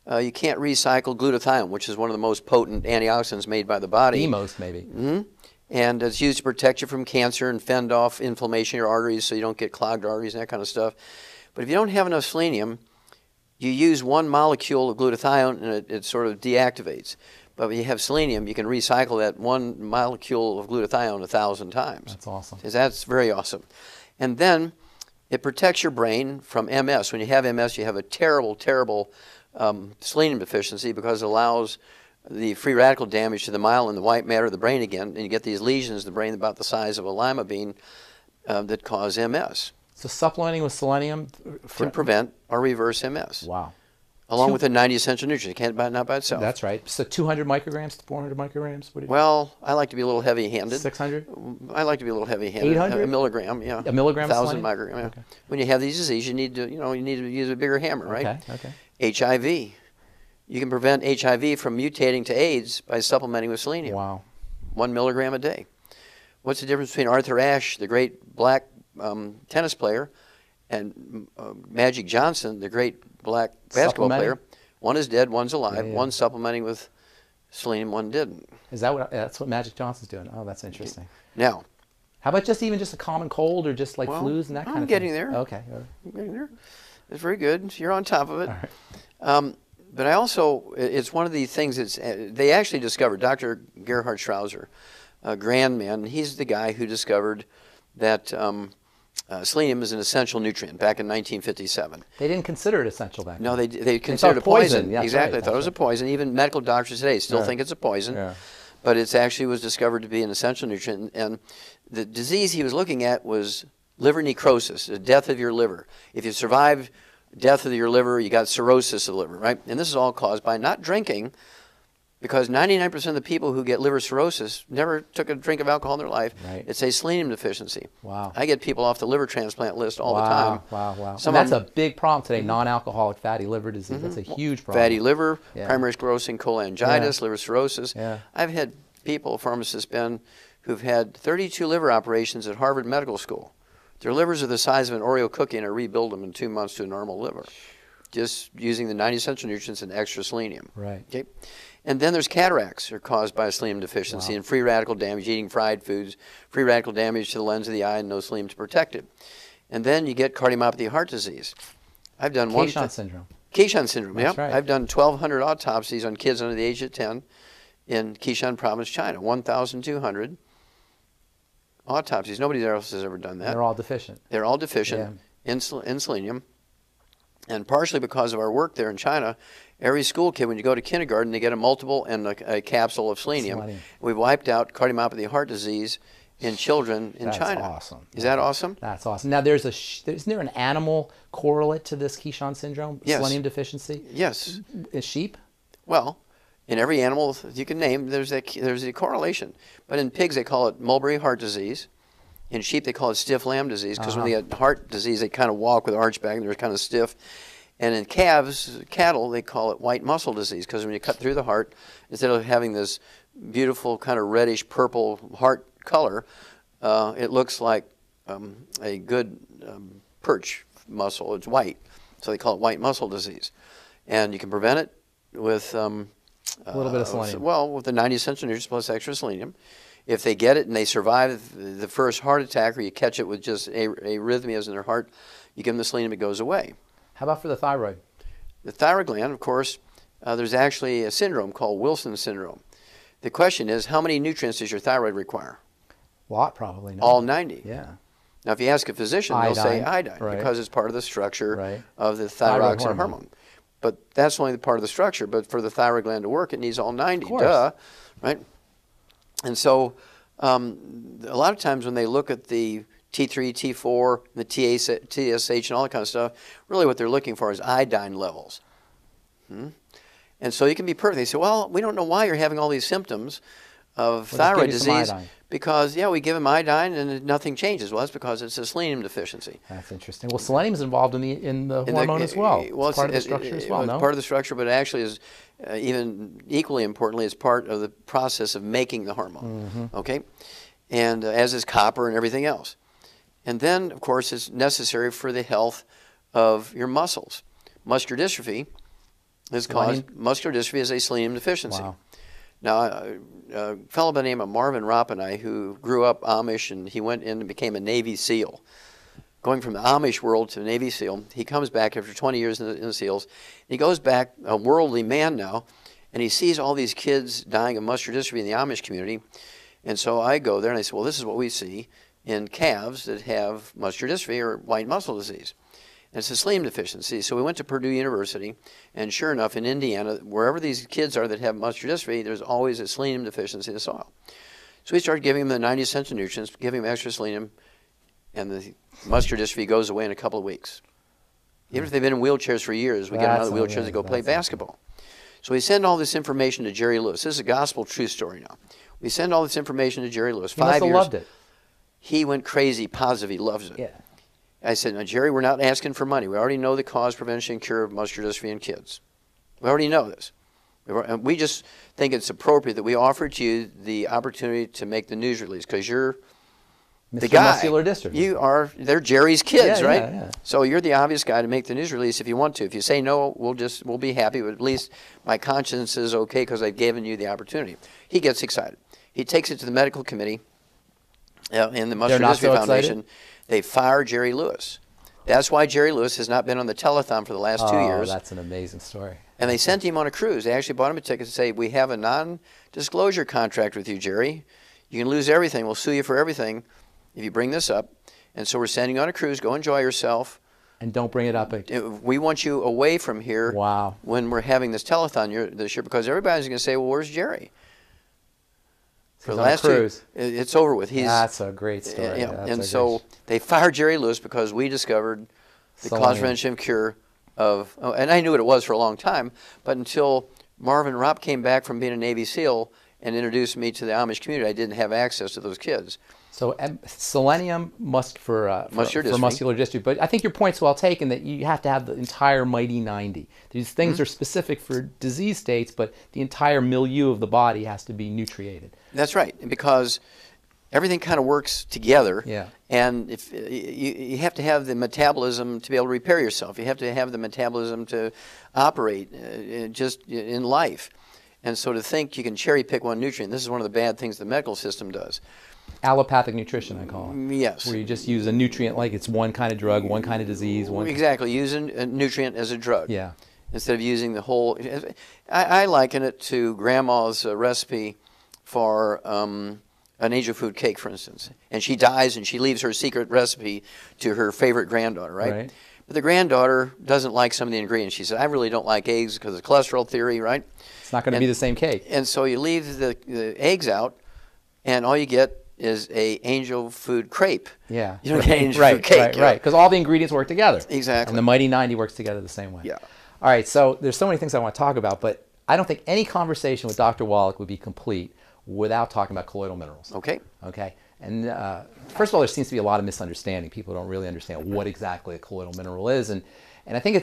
you can't recycle glutathione, which is one of the most potent antioxidants made by the body. The most, maybe. And it's used to protect you from cancer and fend off inflammation in your arteries so you don't get clogged arteries and that kind of stuff. But if you don't have enough selenium, you use one molecule of glutathione and it sort of deactivates. But when you have selenium, you can recycle that one molecule of glutathione 1,000 times. That's awesome. That's very awesome. And then it protects your brain from MS. When you have MS, you have a terrible, terrible selenium deficiency, because it allows the free radical damage to the myelin and the white matter of the brain again, and you get these lesions in the brain about the size of a lima bean that cause MS. So supplementing with selenium can prevent or reverse MS. Wow. Along with the 90 essential nutrients. You can't not by itself. That's right. So 200 micrograms, 400 micrograms? Well, I like to be a little heavy-handed. 600? I like to be a little heavy-handed. 800? A milligram, yeah. A milligram of 1,000 selenium? microgram, yeah. Okay. When you have these diseases, you need to use a bigger hammer, right? Okay. HIV. You can prevent HIV from mutating to AIDS by supplementing with selenium. Wow. 1 milligram a day. What's the difference between Arthur Ashe, the great black tennis player, And Magic Johnson, the great black basketball player, one is dead, one's alive, one's supplementing with selenium, one didn't. Is that what? That's what Magic Johnson's doing. Oh, that's interesting. Now, how about even just a common cold or just like flus and that kind of thing? I'm getting there. Okay. I'm getting there. It's very good. You're on top of it. All right. But I also, it's one of the things they actually discovered, Dr. Gerhard Schrauser, a grand man, he's the guy who discovered that selenium is an essential nutrient back in 1957. They didn't consider it essential back then. No, they considered it a poison. Yeah, exactly. Right, they thought it was a poison. Even medical doctors today still think it's a poison. Yeah. But it actually was discovered to be an essential nutrient. And the disease he was looking at was liver necrosis, the death of your liver. If you survive death of your liver, you got cirrhosis of the liver, right? And this is all caused by not drinking, because 99% of the people who get liver cirrhosis never took a drink of alcohol in their life. Right. It's a selenium deficiency. Wow. I get people off the liver transplant list all the time. Wow. And that's a big problem today, non-alcoholic fatty liver disease. That's a huge problem. Fatty liver, primary sclerosing cholangitis, liver cirrhosis. Yeah. I've had people, pharmacists, Ben, who've had 32 liver operations at Harvard Medical School. Their livers are the size of an Oreo cookie, and I rebuild them in 2 months to a normal liver, just using the 90 essential nutrients and extra selenium. Right. Okay. And then there's cataracts are caused by selenium deficiency and free radical damage, eating fried foods, free radical damage to the lens of the eye and no selenium to protect it. And then you get cardiomyopathy heart disease. I've done Keyshawn syndrome. Keyshawn syndrome, That's right. I've done 1,200 autopsies on kids under the age of 10 in Keyshawn province, China. 1,200 autopsies. Nobody else has ever done that. They're all deficient. They're all deficient in selenium. And partially because of our work there in China, every school kid, when you go to kindergarten, they get a multiple and a capsule of selenium. We've wiped out cardiomyopathy heart disease in children in China. That's awesome. Is that awesome? That's awesome. Now, isn't there an animal correlate to this Keyshawn syndrome, selenium deficiency? Yes. Is sheep? Well, in every animal you can name, there's a correlation. But in pigs, they call it mulberry heart disease. In sheep, they call it stiff lamb disease, because when they get heart disease, they kind of walk with arch back and they're kind of stiff. And in cattle, they call it white muscle disease, because when you cut through the heart, instead of having this beautiful kind of reddish purple heart color, it looks like a good perch muscle. It's white, so they call it white muscle disease. And you can prevent it with a little bit of selenium. Well, with the 90 essential nutrients plus extra selenium. If they get it and they survive the first heart attack, or you catch it with just arrhythmias in their heart, you give them the selenium, it goes away. How about for the thyroid? The thyroid gland, of course, there's actually a syndrome called Wilson syndrome. The question is, how many nutrients does your thyroid require? A lot, probably. No. All 90. Yeah. Now, if you ask a physician, they'll say iodine, because it's part of the structure of the thyroxine hormone. But that's only the part of the structure. But for the thyroid gland to work, it needs all 90. Duh, right? And so a lot of times when they look at the T3, T4, the TSH, and all that kind of stuff, really what they're looking for is iodine levels. And so you can be perfect. They say, well, we don't know why you're having all these symptoms of thyroid disease, because, we give them iodine and nothing changes. Well, that's because it's a selenium deficiency. That's interesting. Well, selenium is involved in the hormone as well. Well, it's part of the structure as well, no? It's part of the structure, but it actually is even equally importantly, it's part of the process of making the hormone, okay? And as is copper and everything else. And then, of course, it's necessary for the health of your muscles. Muscular dystrophy is a selenium deficiency. Wow. Now, a fellow by the name of Marvin Rappenay, who grew up Amish, and he went in and became a Navy SEAL. Going from the Amish world to Navy SEAL, he comes back after 20 years in the SEALs. He goes back, a worldly man now, and he sees all these kids dying of muscular dystrophy in the Amish community. And so I go there and I say, well, this is what we see in calves that have muscular dystrophy or white muscle disease. And it's a selenium deficiency. So we went to Purdue University, and sure enough, in Indiana, wherever these kids are that have muscular dystrophy, there's always a selenium deficiency in the soil. So we started giving them the 90 essential nutrients, giving them extra selenium, and the muscular dystrophy goes away in a couple of weeks. Even if they've been in wheelchairs for years, we get them out of the wheelchairs to go play basketball. So we send all this information to Jerry Lewis. This is a gospel true story now. We send all this information to Jerry Lewis. He must have loved it. He went crazy, positive. He loves it. Yeah. I said, now, Jerry, we're not asking for money. We already know the cause, prevention, and cure of muscular dystrophy in kids. We already know this. And we just think it's appropriate that we offer to you the opportunity to make the news release, because you're the guy. Muscular Dystrophy. They're Jerry's kids, Yeah, right? yeah, yeah. So you're the obvious guy to make the news release if you want to. If you say no, we'll be happy, but at least my conscience is okay because I've given you the opportunity. He gets excited. He takes it to the medical committee in the Muscular Dystrophy Foundation. They fire Jerry Lewis. That's why Jerry Lewis has not been on the telethon for the last 2 years. Oh, that's an amazing story. And they sent him on a cruise. They actually bought him a ticket to say, we have a non-disclosure contract with you, Jerry. You can lose everything. We'll sue you for everything if you bring this up. And so we're sending you on a cruise. Go enjoy yourself. And don't bring it up. We want you away from here Wow. when we're having this telethon this year because everybody's going to say, well, where's Jerry? For the last cruise. It's over with. That's a great story. And so they fired Jerry Lewis because we discovered the cause-prevention cure of, and I knew what it was for a long time, but until Marvin Ropp came back from being a Navy SEAL and introduced me to the Amish community, I didn't have access to those kids. So selenium for muscular dystrophy. But I think your point's well taken that you have to have the entire mighty 90. These things are specific for disease states, but the entire milieu of the body has to be nutriated. That's right, because everything kind of works together. Yeah. And if you have to have the metabolism to be able to repair yourself. You have to have the metabolism to operate just in life. And so to think you can cherry pick one nutrient, this is one of the bad things the medical system does. Allopathic nutrition, I call it. Yes. Where you just use a nutrient like it's one kind of drug, one kind of disease. Exactly, using a nutrient as a drug. Yeah. Instead of using the whole. I liken it to Grandma's recipe for an angel food cake, for instance. And she dies and she leaves her secret recipe to her favorite granddaughter, right? But the granddaughter doesn't like some of the ingredients. She said, I really don't like eggs because of cholesterol theory, right? It's not going to be the same cake. And so you leave the eggs out, and all you get is a angel food crepe. Yeah. You don't get angel food cake. Right, because all the ingredients work together. Exactly. And the mighty 90 works together the same way. Yeah. All right, so there's so many things I want to talk about, but I don't think any conversation with Dr. Wallach would be complete without talking about colloidal minerals. Okay. Okay. And first of all, there seems to be a lot of misunderstanding. People don't really understand what exactly a colloidal mineral is, and I think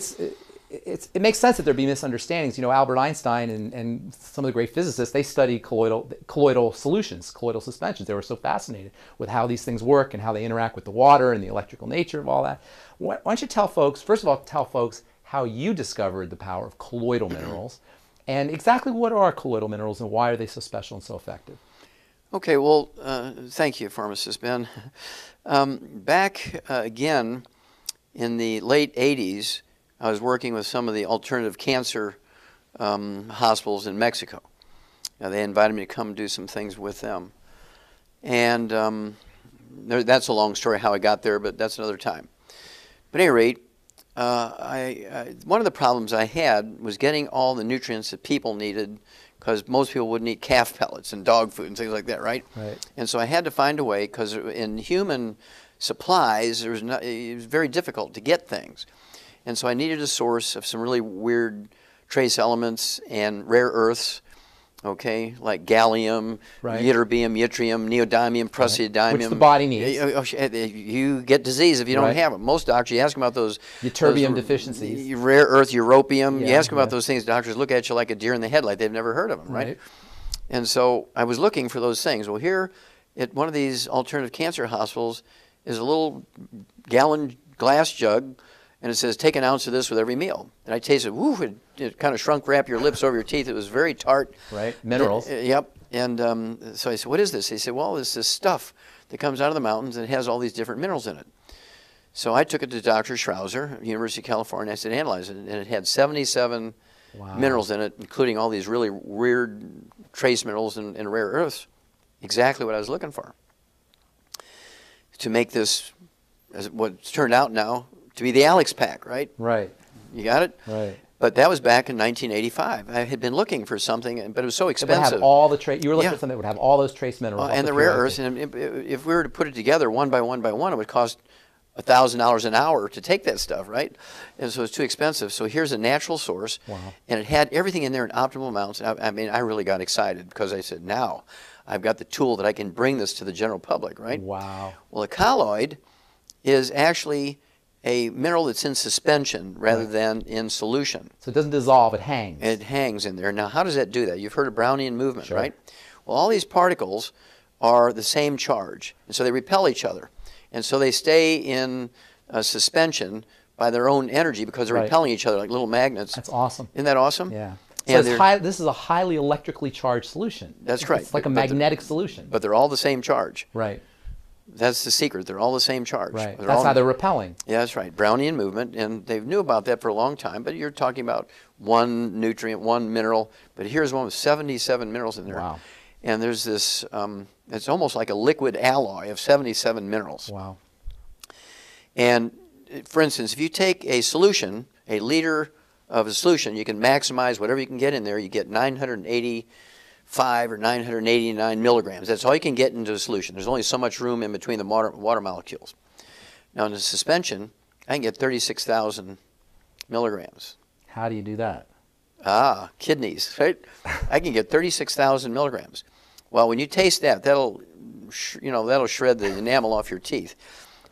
it makes sense that there be misunderstandings. You know, Albert Einstein and some of the great physicists, they studied colloidal solutions, colloidal suspensions. They were so fascinated with how these things work and how they interact with the water and the electrical nature of all that. Why don't you tell folks, first of all, how you discovered the power of colloidal minerals and exactly what are colloidal minerals and why are they so special and so effective? Okay, well, thank you, pharmacist Ben. Back again in the late 80s, I was working with some of the alternative cancer hospitals in Mexico. They invited me to come do some things with them. And that's a long story how I got there, but that's another time. But at any rate, one of the problems I had was getting all the nutrients that people needed because most people wouldn't eat calf pellets and dog food and things like that, right? Right. And so I had to find a way because in human supplies, it was very difficult to get things. And so I needed a source of some really weird trace elements and rare earths, okay, like gallium, ytterbium, yttrium, neodymium, praseodymium. Which the body needs. You get disease if you don't have them. Most doctors, you ask them about those ytterbium deficiencies. Rare earth, europium. You ask them about those things, doctors look at you like a deer in the headlight. They've never heard of them, right? And so I was looking for those things. Well, here at one of these alternative cancer hospitals is a little gallon glass jug, and it says, take an ounce of this with every meal. And I tasted, woo, it kind of shrunk wrap your lips over your teeth. It was very tart. Right, minerals. Yep. And so I said, what is this? He said, well, it's this stuff that comes out of the mountains and it has all these different minerals in it. So I took it to Dr. Schrauser, University of California. I said, analyze it. And it had 77 minerals in it, including all these really weird trace minerals and rare earths. Exactly what I was looking for. To make this, as what's turned out now, to be the Alex pack, right? Right. You got it? Right. But that was back in 1985. I had been looking for something, but it was so expensive. It would have all the trace. You were looking for something that would have all those trace minerals. And the rare earths. And if we were to put it together one by one by one, it would cost $1,000 an hour to take that stuff, right? And so it's too expensive. So here's a natural source. Wow. And it had everything in there in optimal amounts. I mean, I really got excited because I said, now I've got the tool that I can bring this to the general public, right? Wow. Well, a colloid is actually a mineral that's in suspension rather than in solution. So it doesn't dissolve, it hangs. It hangs in there. Now, how does that do that? You've heard of Brownian movement, right? Well, all these particles are the same charge, and so they repel each other. And so they stay in suspension by their own energy because they're repelling each other like little magnets. That's awesome. Isn't that awesome? Yeah. And So this is a highly electrically charged solution. That's right. It's like a magnetic solution. But they're all the same charge. Right. That's the secret. They're all the same charge. Right. That's how they're repelling. Yeah, that's right. Brownian movement, and they knew about that for a long time, but you're talking about one nutrient, one mineral, but here's one with 77 minerals in there. Wow. And there's this, it's almost like a liquid alloy of 77 minerals. Wow. And for instance, if you take a solution, a liter of a solution, you can maximize whatever you can get in there. You get 985 or 989 milligrams. That's all you can get into a solution. There's only so much room in between the water molecules. Now in the suspension, I can get 36,000 milligrams. How do you do that? Kidneys, right? I can get 36,000 milligrams. Well, when you taste that, that'll shred the enamel off your teeth.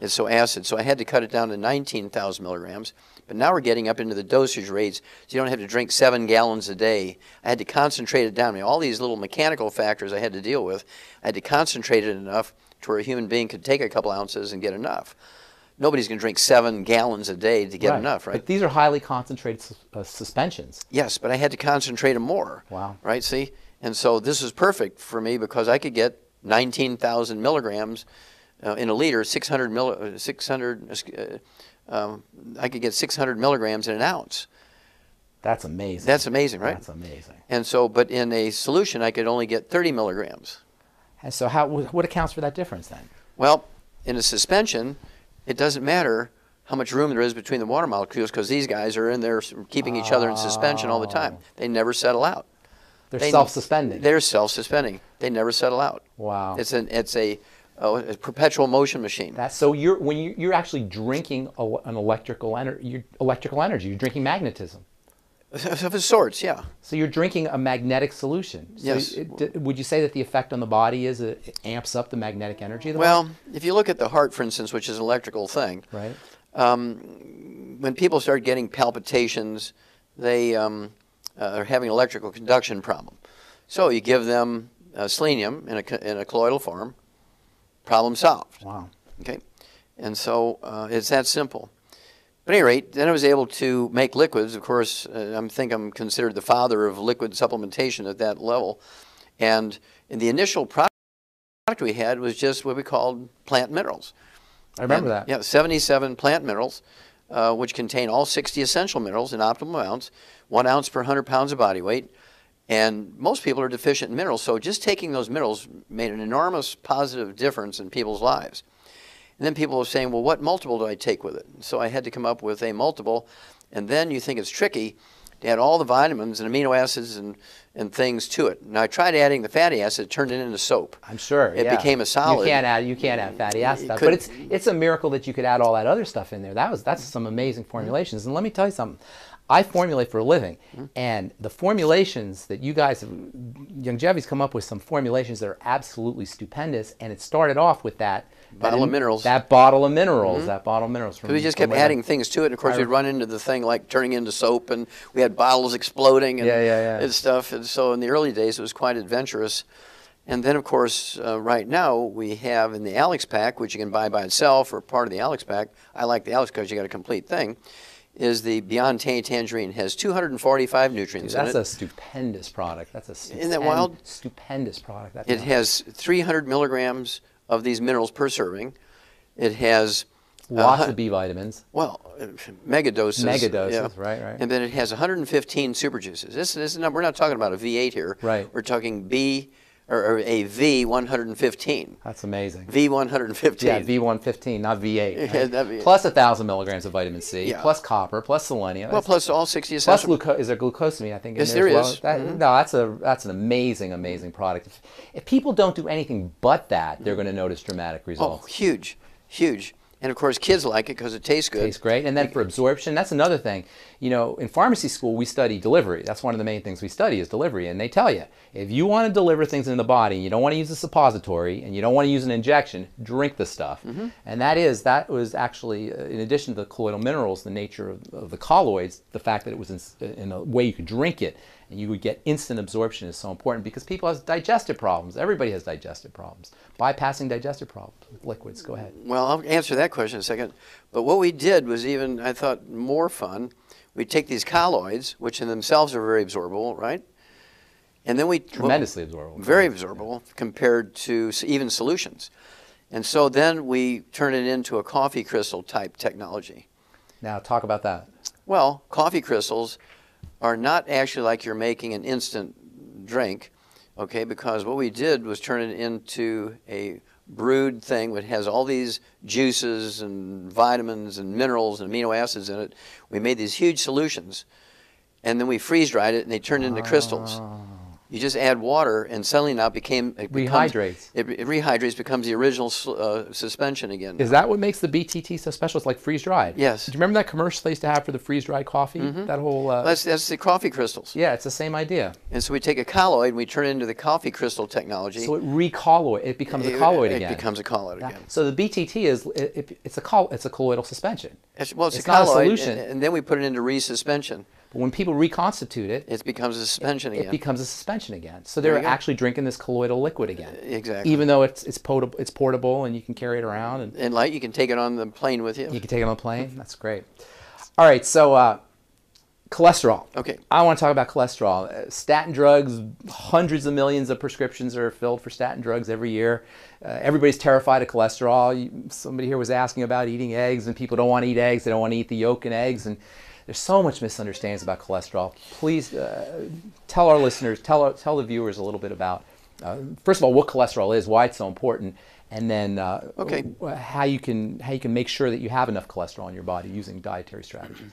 It's so acid. So I had to cut it down to 19,000 milligrams. But now we're getting up into the dosage rates, so you don't have to drink 7 gallons a day. I had to concentrate it down. I mean, all these little mechanical factors I had to deal with, I had to concentrate it enough to where a human being could take a couple ounces and get enough. Nobody's going to drink 7 gallons a day to get enough, right? But these are highly concentrated suspensions. Yes, but I had to concentrate them more. Wow. Right, see? And so this is perfect for me because I could get 19,000 milligrams in a liter, I could get 600 milligrams in an ounce. That's amazing. That's amazing, right? That's amazing. And so, but in a solution, I could only get 30 milligrams. And so what accounts for that difference then? Well, in a suspension, it doesn't matter how much room there is between the water molecules because these guys are in there keeping each other in suspension all the time. They never settle out. They're self-suspending. They're self-suspending. They never settle out. Wow. It's a perpetual motion machine. So you're actually drinking an electrical energy. You're drinking magnetism. Of sorts, yeah. So you're drinking a magnetic solution. So yes. Would you say that the effect on the body is it amps up the magnetic energy of the body? Well, if you look at the heart, for instance, which is an electrical thing, right? When people start getting palpitations, they are having an electrical conduction problem. So you give them selenium in a colloidal form. Problem solved. Wow. Okay, and so it's that simple. But at any rate, then I was able to make liquids. Of course, I think I'm considered the father of liquid supplementation at that level. And in the initial product we had was just what we called plant minerals. I remember that. Yeah, 77 plant minerals, which contain all 60 essential minerals in optimal amounts, 1 ounce per 100 pounds of body weight. And most people are deficient in minerals, so just taking those minerals made an enormous positive difference in people's lives. And then people were saying, well, what multiple do I take with it? So I had to come up with a multiple, and then you think it's tricky to add all the vitamins and amino acids and things to it. Now I tried adding the fatty acid, it turned it into soap. I'm sure. It became a solid. You can't add fatty acid stuff, but it's a miracle that you could add all that other stuff in there. That's some amazing formulations. And let me tell you something. I formulate for a living, and the formulations that you guys have, Youngevity's come up with some formulations that are absolutely stupendous, and it started off with that bottle of minerals. That bottle of minerals. So we just kept adding things to it, and of course we'd run into the thing like turning into soap, and we had bottles exploding and stuff. And so in the early days it was quite adventurous. And then of course right now we have in the Alex pack, which you can buy by itself or part of the Alex pack. I like the Alex because you got a complete thing. Is the Beyond Tangerine. Has 245 nutrients in it. That's a stupendous product. Isn't that wild? Stupendous product. It has 300 milligrams of these minerals per serving. It has lots of B vitamins. Well, mega doses. Yeah. Right. And then it has 115 super juices. We're not talking about a V8 here. Right. We're talking or a V115. That's amazing. V115. Yeah, V115, not V8. Right? Yeah, plus 1,000 milligrams of vitamin C, plus copper, plus selenium. Well, plus all 60 essential. Plus is there glucosamine? I think. Yes, there is. No, that's an amazing product. If people don't do anything but that, they're going to notice dramatic results. Oh, huge. And of course, kids like it because it tastes good. Tastes great. And then for absorption, that's another thing. You know, in pharmacy school, we study delivery. That's one of the main things we study is delivery. And they tell you, if you want to deliver things into the body, and you don't want to use a suppository, and you don't want to use an injection, drink the stuff. And that was actually, in addition to the colloidal minerals, the nature of the colloids, the fact that it was in a way you could drink it. and you would get instant absorption is so important because people have digestive problems. Everybody has digestive problems. Bypassing digestive problems with liquids. Go ahead. Well, I'll answer that question in a second. But what we did was even, I thought, more fun. We'd take these colloids, which in themselves are very absorbable, right? And then we... Tremendously absorbable. Very absorbable compared to even solutions. And so then we turn it into a coffee crystal type technology. Now, talk about that. Well, coffee crystals are not actually like you're making an instant drink, okay, because what we did was turn it into a brewed thing that has all these juices and vitamins and minerals and amino acids in it. We made these huge solutions, and then we freeze-dried it, and they turned into crystals. You just add water, and suddenly now it rehydrates. It rehydrates, becomes the original suspension again. Is that what makes the BTT so special? It's like freeze-dried. Yes. Do you remember that commercial they used to have for the freeze-dried coffee? That whole... That's the coffee crystals. Yeah, it's the same idea. And so we take a colloid and we turn it into the coffee crystal technology. So it becomes a colloid again. It becomes a colloid again. So the BTT it's a colloidal suspension. It's a not colloid, a solution. and then we put it into resuspension. But when people reconstitute it, it becomes a suspension again. It becomes a suspension again. So they're actually drinking this colloidal liquid again. Exactly. Even though it's portable and you can carry it around. And light, you can take it on the plane with you. You can take it on the plane. That's great. All right, so cholesterol. Okay. I want to talk about cholesterol. Statin drugs, hundreds of millions of prescriptions are filled for statin drugs every year. Everybody's terrified of cholesterol. Somebody here was asking about eating eggs, and people don't want to eat eggs. They don't want to eat the yolk in eggs. And there's so much misunderstandings about cholesterol. Please tell our listeners, tell the viewers a little bit about, first of all, what cholesterol is, why it's so important, and then how you can make sure that you have enough cholesterol in your body using dietary strategies.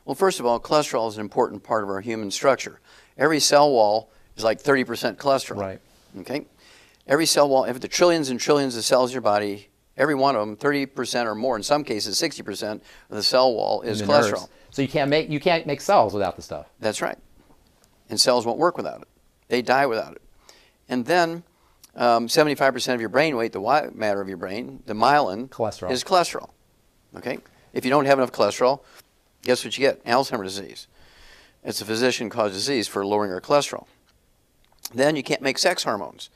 Well, first of all, cholesterol is an important part of our human structure. Every cell wall is like 30% cholesterol. Right. Okay. Every cell wall, if the trillions and trillions of cells in your body, every one of them, 30% or more, in some cases 60% of the cell wall is cholesterol. Nerves. So you can't make cells without the stuff. That's right. And cells won't work without it. They die without it. And then 75% of your brain weight, the white matter of your brain, the myelin, is cholesterol. Okay? If you don't have enough cholesterol, guess what you get? Alzheimer's disease. It's a physician-caused disease for lowering our cholesterol. Then you can't make sex hormones.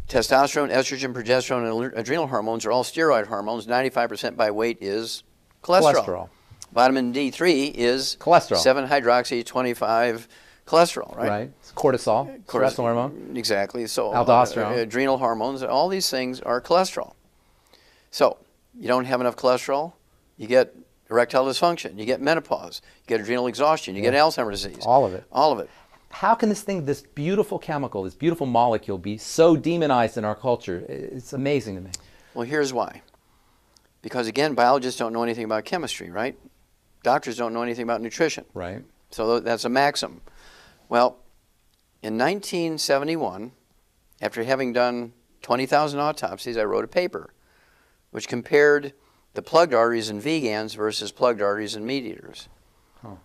Testosterone, estrogen, progesterone, and adrenal hormones are all steroid hormones. 95% by weight is cholesterol. Vitamin D3 is cholesterol. 7-hydroxy-25 cholesterol, right? Right. It's cortisol, stress hormone. Exactly. So aldosterone, adrenal hormones, all these things are cholesterol. So you don't have enough cholesterol, you get erectile dysfunction, you get menopause, you get adrenal exhaustion, you get Alzheimer's disease. All of it. All of it. How can this beautiful chemical, this beautiful molecule be so demonized in our culture? It's amazing to me. Well, here's why. Because again, biologists don't know anything about chemistry, right? Doctors don't know anything about nutrition. Right. So that's a maxim. Well, in 1971, after having done 20,000 autopsies, I wrote a paper which compared the plugged arteries in vegans versus plugged arteries in meat eaters. Huh.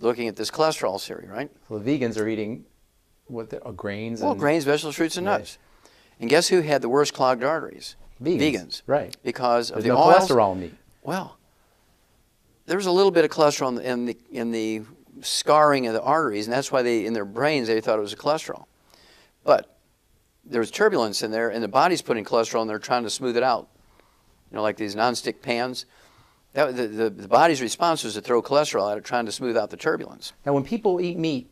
Looking at this cholesterol theory, right? So the vegans are eating grains? Well, grains, vegetables, fruits, and nuts. And guess who had the worst clogged arteries? Vegans. Right. Because there's of the no oils. cholesterol in meat. Well, there was a little bit of cholesterol in the scarring of the arteries, and that's why in their brains they thought it was a cholesterol. But there was turbulence in there, and the body's putting cholesterol in there trying to smooth it out. You know, like these nonstick pans. The body's response was to throw cholesterol at it, trying to smooth out the turbulence. Now, when people eat meat,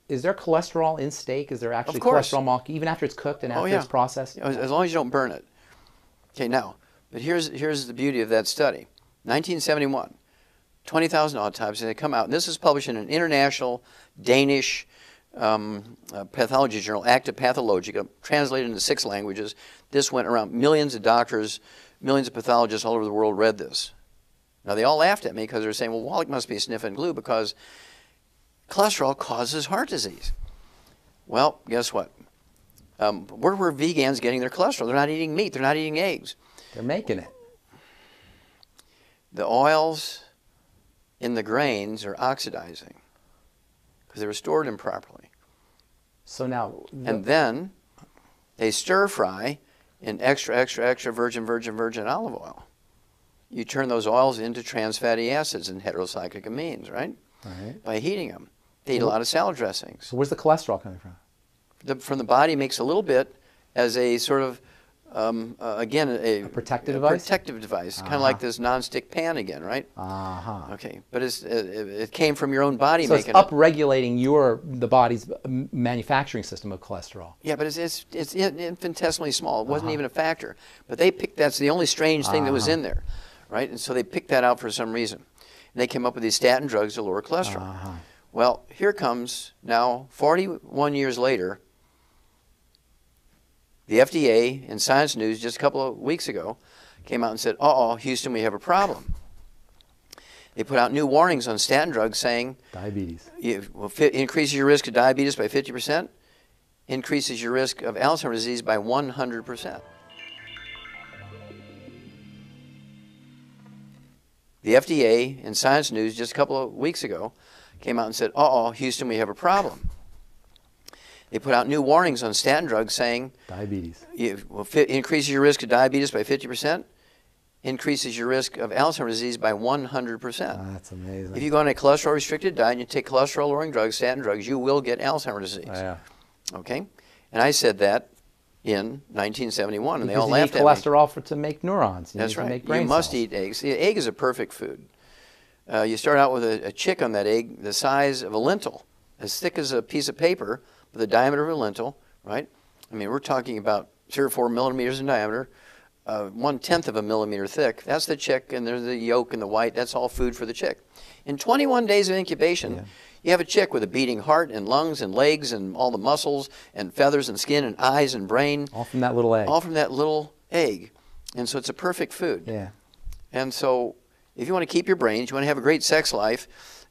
is there cholesterol in steak? Is there actually cholesterol molecule, even after it's cooked and after it's processed? As long as you don't burn it. Okay, now, but here's the beauty of that study. 1971. 20,000 autopsies, they come out, and this is published in an international Danish pathology journal, Acta Pathologica, translated into 6 languages. This went around. Millions of doctors, millions of pathologists all over the world read this. Now, they all laughed at me because they were saying, well, Wallach must be sniffing glue because cholesterol causes heart disease. Well, guess what? Where were vegans getting their cholesterol? They're not eating meat. They're not eating eggs. They're making it. The oils in the grains are oxidizing because they were stored improperly. So now... And then they stir fry in extra, extra, extra virgin olive oil. You turn those oils into trans fatty acids and heterocyclic amines, right? Right. By heating them. They eat a lot of salad dressings. So where's the cholesterol coming from? From the body makes a little bit as a sort of, again, A protective device? Protective device, kind of like this nonstick pan again, right? Okay, but it came from your own body so making it's upregulating the body's manufacturing system of cholesterol. Yeah, but it's infinitesimally small. It wasn't even a factor. But they picked, that's the only strange thing that was in there, right? And so they picked that out for some reason. And they came up with these statin drugs to lower cholesterol. Well, here comes now, 41 years later, the FDA in Science News just a couple of weeks ago came out and said, uh-oh, Houston, we have a problem. They put out new warnings on statin drugs saying diabetes. Increases your risk of diabetes by 50%, increases your risk of Alzheimer's disease by 100%. The FDA in Science News just a couple of weeks ago came out and said, uh-oh, Houston, we have a problem. They put out new warnings on statin drugs saying diabetes. Increases your risk of diabetes by 50%, increases your risk of Alzheimer's disease by 100%. That's amazing. If you go on a cholesterol-restricted diet and you take cholesterol-lowering drugs, statin drugs, you will get Alzheimer's disease. Yeah. Okay? And I said that in 1971, and they all laughed at me. You need cholesterol to make neurons. That's right. To make brain you must cells. eat eggs. The egg is a perfect food. You start out with a chick on that egg the size of a lentil, as thick as a piece of paper, with the diameter of a lentil, right? I mean, we're talking about 3 or 4 millimeters in diameter, 1/10 of a millimeter thick. That's the chick, and there's the yolk and the white. That's all food for the chick. In 21 days of incubation, you have a chick with a beating heart and lungs and legs and all the muscles and feathers and skin and eyes and brain. All from that little egg. All from that little egg. And so it's a perfect food. Yeah. And so if you want to keep your brains, you want to have a great sex life,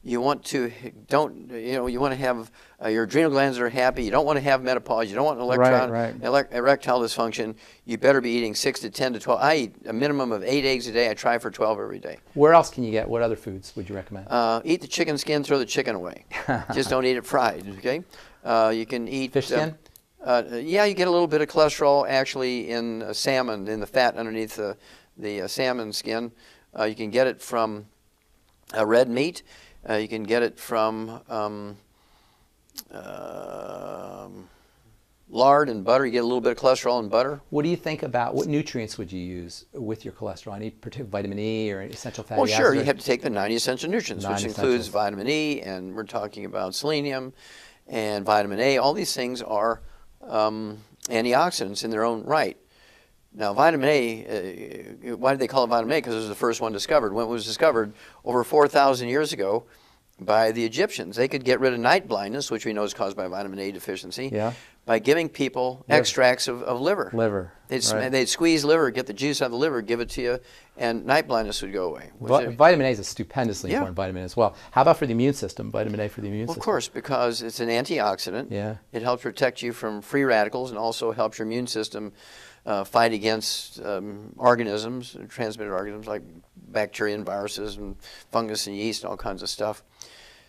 you want to you want to have your adrenal glands that are happy. You don't want to have menopause. You don't want erectile dysfunction. You better be eating 6 to 10 to 12. I eat a minimum of 8 eggs a day. I try for 12 every day. Where else can you get? What other foods would you recommend? Eat the chicken skin. Throw the chicken away. Just don't eat it fried. Okay. You can eat fish skin. Yeah, you get a little bit of cholesterol actually in salmon, in the fat underneath the salmon skin. You can get it from red meat. You can get it from lard and butter. You get a little bit of cholesterol in butter. What do you think about, what nutrients would you use with your cholesterol? Any particular vitamin E or essential fatty acids? Well, sure. You have to take the 90 essential nutrients, which includes vitamin E, and we're talking about selenium and vitamin A. All these things are antioxidants in their own right. Now, vitamin A, why did they call it vitamin A? Because it was the first one discovered. When it was discovered over 4,000 years ago by the Egyptians, they could get rid of night blindness, which we know is caused by vitamin A deficiency, by giving people extracts of liver. They'd squeeze liver, get the juice out of the liver, give it to you, and night blindness would go away. Vitamin A is a stupendously important vitamin as well. How about for the immune system, vitamin A for the immune system? Of course, because it's an antioxidant. Yeah. It helps protect you from free radicals and also helps your immune system fight against organisms, transmitted organisms like bacteria and viruses and fungus and yeast and all kinds of stuff.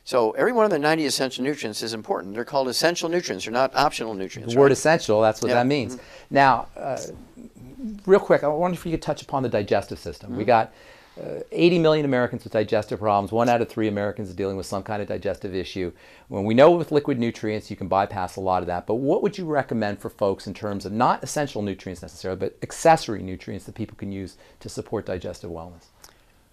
So every one of the 90 essential nutrients is important. They're called essential nutrients. They're not optional nutrients. The word essential, that's what that means. Now, real quick, I wonder if you could touch upon the digestive system. We got 80 million Americans with digestive problems. 1 out of 3 Americans is dealing with some kind of digestive issue. When we know with liquid nutrients you can bypass a lot of that, but what would you recommend for folks in terms of not essential nutrients necessarily, but accessory nutrients that people can use to support digestive wellness?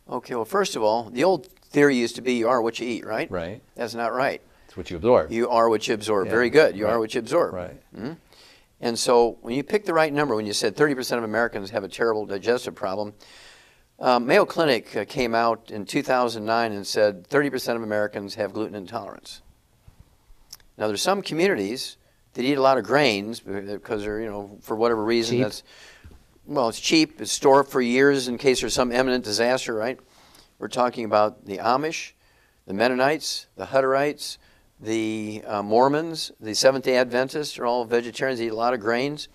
Okay, well, first of all, the old theory used to be you are what you eat, right? Right. That's not right. It's what you absorb. You are what you absorb. Very good. You are what you absorb. Right. Mm-hmm. And so when you pick the right number, when you said 30% of Americans have a terrible digestive problem, Mayo Clinic came out in 2009 and said 30% of Americans have gluten intolerance. Now, there's some communities that eat a lot of grains because they're, for whatever reason, cheap. It's cheap. It's stored for years in case there's some imminent disaster, right? We're talking about the Amish, the Mennonites, the Hutterites, the Mormons, the Seventh-day Adventists are all vegetarians. They eat a lot of grains.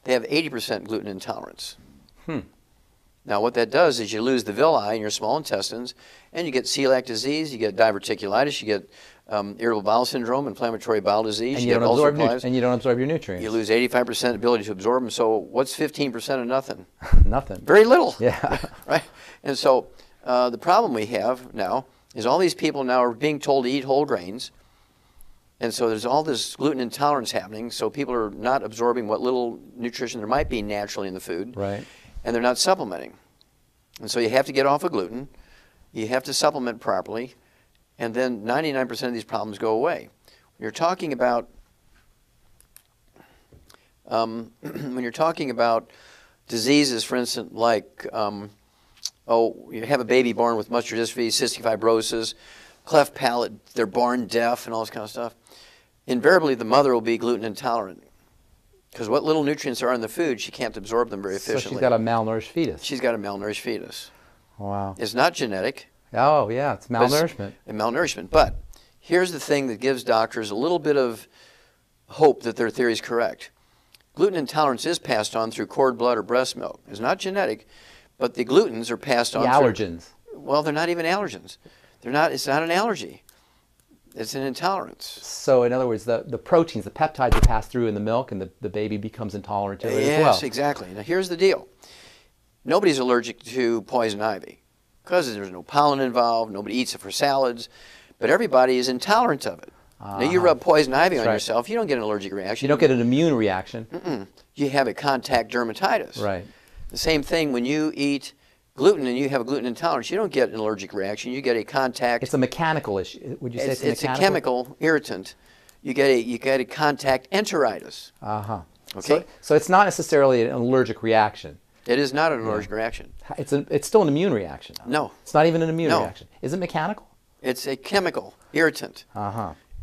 They have 80% gluten intolerance. Now, what that does is you lose the villi in your small intestines, and you get celiac disease, you get diverticulitis, you get irritable bowel syndrome, inflammatory bowel disease, and you don't absorb your nutrients. You lose 85% ability to absorb them. So what's 15% of nothing? Nothing. Very little. Yeah. Right? And so the problem we have now is all these people now are being told to eat whole grains, And so there's all this gluten intolerance happening, so people are not absorbing what little nutrition there might be naturally in the food, Right. and they're not supplementing. And so you have to get off of gluten, you have to supplement properly, and then 99% of these problems go away. When you're talking about diseases, for instance, like you have a baby born with muscular dystrophy, cystic fibrosis, cleft palate, they're born deaf, and all this kind of stuff. Invariably, the mother will be gluten intolerant because what little nutrients are in the food, she can't absorb them very efficiently. So she's got a malnourished fetus. She's got a malnourished fetus. Wow. It's not genetic. Oh, yeah, it's malnourishment. It's malnourishment. But here's the thing that gives doctors a little bit of hope that their theory is correct. Gluten intolerance is passed on through cord blood or breast milk. It's not genetic, but the glutens are passed on The allergens. Well, they're not even allergens. It's not an allergy. It's an intolerance. So in other words, the proteins, the peptides are passed through in the milk, and the baby becomes intolerant to it as well. Yes, exactly. Now here's the deal. Nobody's allergic to poison ivy because there's no pollen involved, nobody eats it for salads, but everybody is intolerant of it. Now you rub poison ivy on yourself, you don't get an allergic reaction. You don't get an immune reaction. You have a contact dermatitis. Right. The same thing when you eat gluten and you have a gluten intolerance, you don't get an allergic reaction, you get a contact. It's a mechanical issue. Would you say it's a chemical irritant. You get a contact enteritis. Okay? So it's not necessarily an allergic reaction. It is not an allergic reaction. It's still an immune reaction. No. It's not even an immune reaction. Is it mechanical? It's a chemical irritant.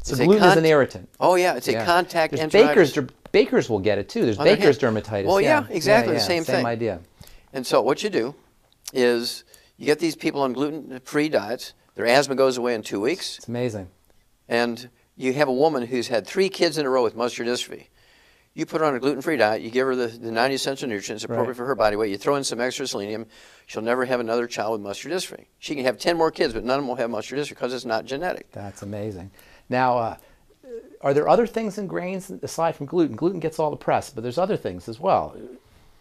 So gluten is an irritant. Oh yeah, it's a contact enteritis. Bakers will get it too. There's baker's dermatitis. Well, yeah, exactly the same thing. Same idea. And so what you do is you get these people on gluten-free diets. Their asthma goes away in 2 weeks. It's amazing. And you have a woman who's had 3 kids in a row with muscular dystrophy. You put her on a gluten-free diet, you give her the 90 essential nutrients appropriate for her body weight, you throw in some extra selenium, she'll never have another child with muscular dystrophy. She can have 10 more kids, but none of them will have muscular dystrophy because it's not genetic. That's amazing. Now, are there other things in grains aside from gluten? Gluten gets all the press, but there's other things as well.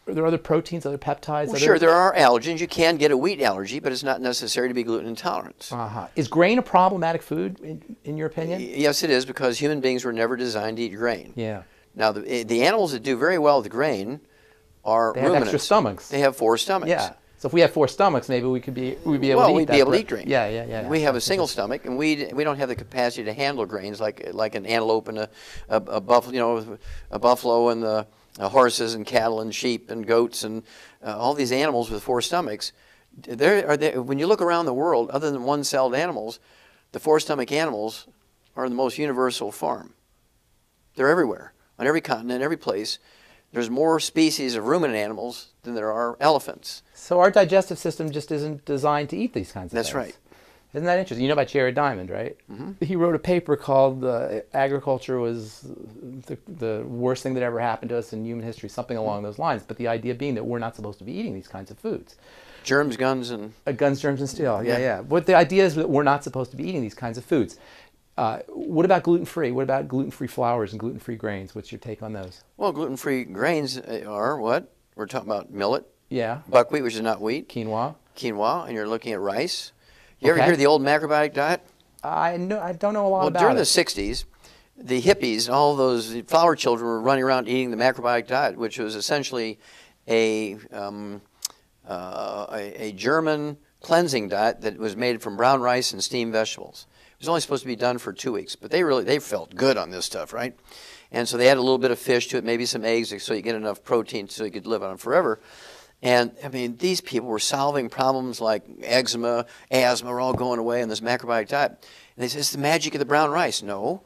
Are there other proteins, other peptides? Well, sure, there are allergens. You can get a wheat allergy, but it's not necessary to be gluten intolerant. Is grain a problematic food, in your opinion? Yes, it is, because human beings were never designed to eat grain. Yeah. Now, the animals that do very well with grain are ruminants. They have extra stomachs. They have 4 stomachs. Yeah. So if we have 4 stomachs, maybe we'd be able to eat that. Well, we'd be able to eat grain. Yeah. We have a single stomach, and we don't have the capacity to handle grains like an antelope and a buffalo, a buffalo and the horses and cattle and sheep and goats and all these animals with 4 stomachs. When you look around the world, other than one-celled animals, the 4-stomach animals are the most universal form. They're everywhere, on every continent, every place. There's more species of ruminant animals than there are elephants. So our digestive system just isn't designed to eat these kinds of things. That's right. Isn't that interesting? You know about Jared Diamond, right? Mm-hmm. He wrote a paper called Agriculture was the worst thing that ever happened to us in human history, something along those lines. But the idea being that we're not supposed to be eating these kinds of foods. Germs, guns, and... guns, germs, and steel. Yeah. But the idea is that we're not supposed to be eating these kinds of foods. What about gluten-free? What about gluten-free flours and gluten-free grains? What's your take on those? Well, gluten-free grains are what? We're talking about millet. Yeah. Buckwheat, which is not wheat. Quinoa. And you're looking at rice. You ever hear the old macrobiotic diet? I don't know a lot about it. Well, during the 60s, the hippies, all those flower children were running around eating the macrobiotic diet, which was essentially a German cleansing diet that was made from brown rice and steamed vegetables. It was only supposed to be done for 2 weeks, but they felt good on this stuff, right? And so they added a little bit of fish to it, maybe some eggs, so you get enough protein so you could live on it forever. And, I mean, these people were solving problems like eczema, asthma, were all going away on this macrobiotic diet. And they said, it's the magic of the brown rice. No.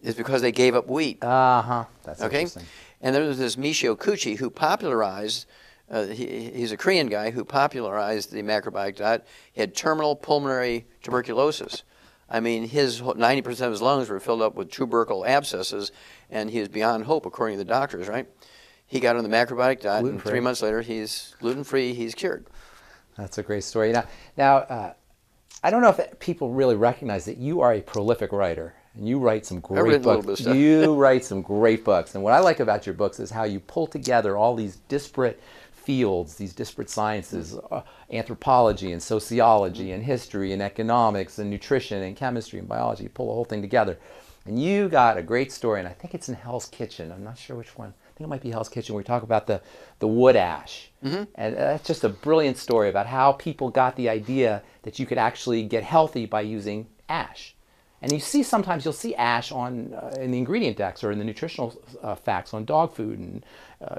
It's because they gave up wheat. That's interesting. And there was this Michio Kuchi who popularized, he's a Korean guy who popularized the macrobiotic diet. He had terminal pulmonary tuberculosis. I mean, 90% of his lungs were filled up with tubercle abscesses, and he was beyond hope, according to the doctors, right? He got on the macrobiotic diet, and 3 months later, he's gluten-free, he's cured. That's a great story. Now, I don't know if people really recognize that you are a prolific writer. And you write some I've great written a little books. bit of stuff. You write some great books. And what I like about your books is how you pull together all these disparate fields, these disparate sciences, anthropology and sociology and history and economics and nutrition and chemistry and biology. You pull the whole thing together. And you got a great story, and I think it's in Hell's Kitchen. I'm not sure which one. I think it might be Hell's Kitchen, where we talk about the wood ash. And that's just a brilliant story about how people got the idea that you could actually get healthy by using ash. And you see, sometimes you'll see ash on in the ingredient decks or in the nutritional facts on dog food. And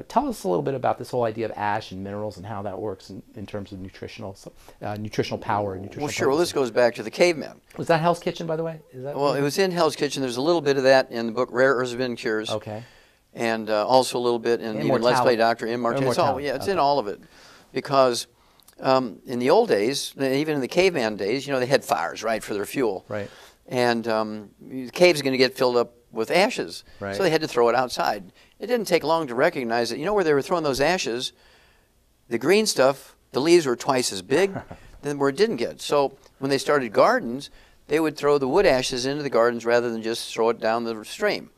tell us a little bit about this whole idea of ash and minerals and how that works in terms of nutritional power and nutritional. Well, sure. Well, this goes back to the caveman. Was that Hell's Kitchen, by the way? Is that Well, it was in Hell's Kitchen. There's a little bit of that in the book Rare Earths of Been Cures. Okay. And also a little bit in even Let's Play Doctor Immortality. It's all, yeah, it's in all of it. Because in the old days, even in the caveman days, they had fires, right, for their fuel. Right. And the cave's going to get filled up with ashes. Right. So they had to throw it outside. It didn't take long to recognize that, where they were throwing those ashes, the green stuff, the leaves were twice as big than where it didn't get. So when they started gardens, they would throw the wood ashes into the gardens rather than just throw it down the stream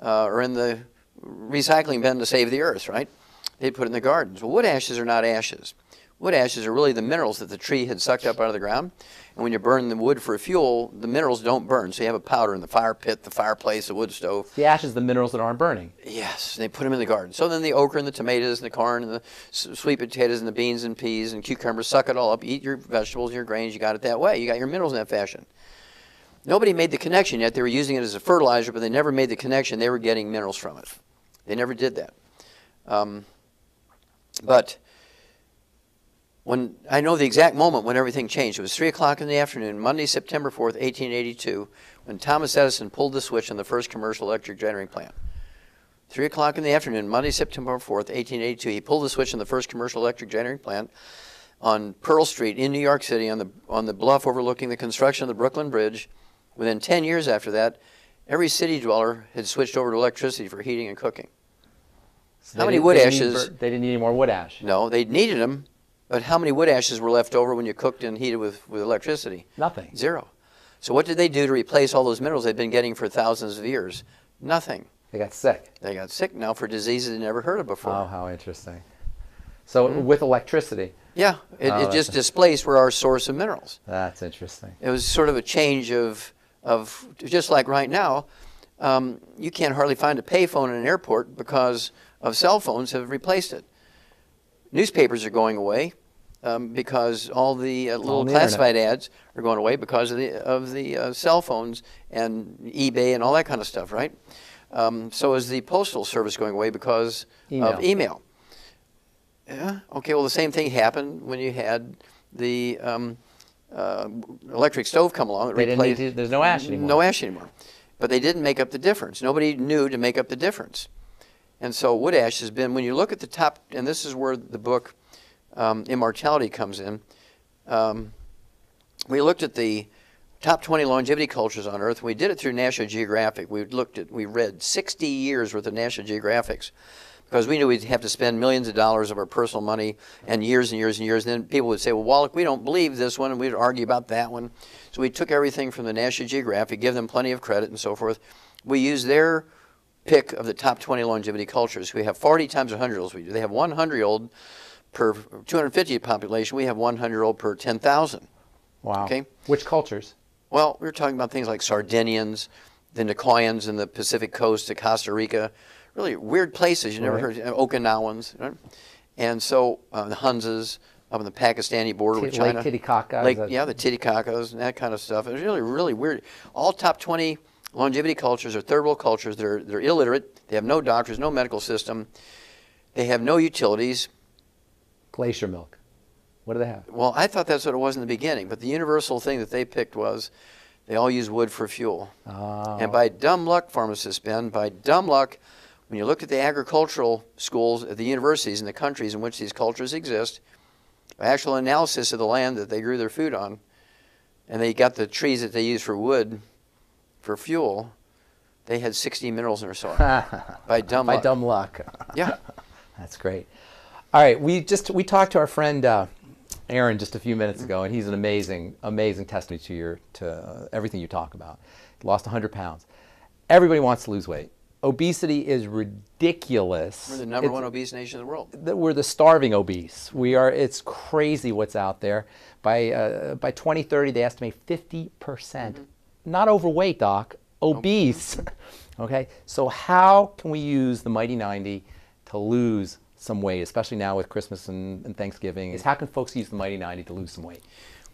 or in the recycling bin to save the earth, right? They'd put it in the gardens. Well, wood ashes are not ashes. Wood ashes are really the minerals that the tree had sucked up out of the ground. And when you burn the wood for fuel, the minerals don't burn. So you have a powder in the fire pit, the fireplace, the wood stove. The ash is the minerals that aren't burning. Yes, they put them in the garden. So then the okra and the tomatoes and the corn and the sweet potatoes and the beans and peas and cucumbers, suck it all up, eat your vegetables and your grains. You got it that way. You got your minerals in that fashion. Nobody made the connection yet. They were using it as a fertilizer, but they never made the connection. They were getting minerals from it. They never did that. But when I know the exact moment when everything changed. It was 3 o'clock in the afternoon, Monday, September 4th, 1882, when Thomas Edison pulled the switch on the first commercial electric generating plant. 3 o'clock in the afternoon, Monday, September 4th, 1882, he pulled the switch on the first commercial electric generating plant on Pearl Street in New York City on the bluff overlooking the construction of the Brooklyn Bridge. Within 10 years after that, every city dweller had switched over to electricity for heating and cooking. So how many wood ashes? They didn't need any more wood ash. No, they needed them, but how many wood ashes were left over when you cooked and heated with electricity? Nothing. Zero. So what did they do to replace all those minerals they'd been getting for thousands of years? Nothing. They got sick. They got sick now for diseases they never heard of before. Oh, how interesting. So with electricity. Yeah, it just displaced were our source of minerals. That's interesting. It was sort of a change of just like right now, you can't hardly find a payphone in an airport because of cell phones have replaced it. Newspapers are going away because all the little classified ads are going away because of the cell phones and eBay and all that kind of stuff, right? So is the postal service going away because of email. Yeah. Okay. Well, the same thing happened when you had the electric stove come along. There's no ash anymore. No ash anymore. But they didn't make up the difference. Nobody knew to make up the difference. And so wood ash has been, when you look at the top, and this is where the book Immortality comes in. We looked at the top 20 longevity cultures on Earth. We did it through National Geographic. We read 60 years worth of National Geographics because we knew we'd have to spend millions of dollars of our personal money and years and years and years. And then people would say, well, Wallach, we don't believe this one, and we'd argue about that one. So we took everything from the National Geographic, give them plenty of credit and so forth. We used their pick of the top 20 longevity cultures. We have 40 times 100-year-olds. They have 100-year-old per 250 population. We have 100-year-old per 10,000. Wow. Okay. Which cultures? Well, we were talking about things like Sardinians, the Nicoyans in the Pacific coast of Costa Rica, really weird places you never heard, Okinawans, right? And so the Hunzas up on the Pakistani border with China. Lake Titicaca. The Titicacas and that kind of stuff. It was really, really weird. All top 20 longevity cultures are third world cultures. They're illiterate. They have no doctors, no medical system. They have no utilities. Glacier milk. What do they have? Well, I thought that's what it was in the beginning, but the universal thing that they picked was they all use wood for fuel. Oh. And by dumb luck, pharmacist Ben, by dumb luck, when you look at the agricultural schools at the universities in the countries in which these cultures exist, by actual analysis of the land that they grew their food on, and they got the trees that they use for wood, for fuel, they had 60 minerals in their soil. By dumb luck. By dumb luck. Yeah. That's great. All right, we talked to our friend Aaron just a few minutes ago, and he's an amazing testament to everything you talk about. lost 100 pounds. Everybody wants to lose weight. Obesity is ridiculous. We're the number one obese nation in the world. We're the starving obese. We are. It's crazy what's out there. By 2030, they estimate 50%, not overweight, doc, obese. Okay, so how can we use the Mighty 90 to lose some weight, especially now with Christmas and Thanksgiving? How can folks use the Mighty 90 to lose some weight?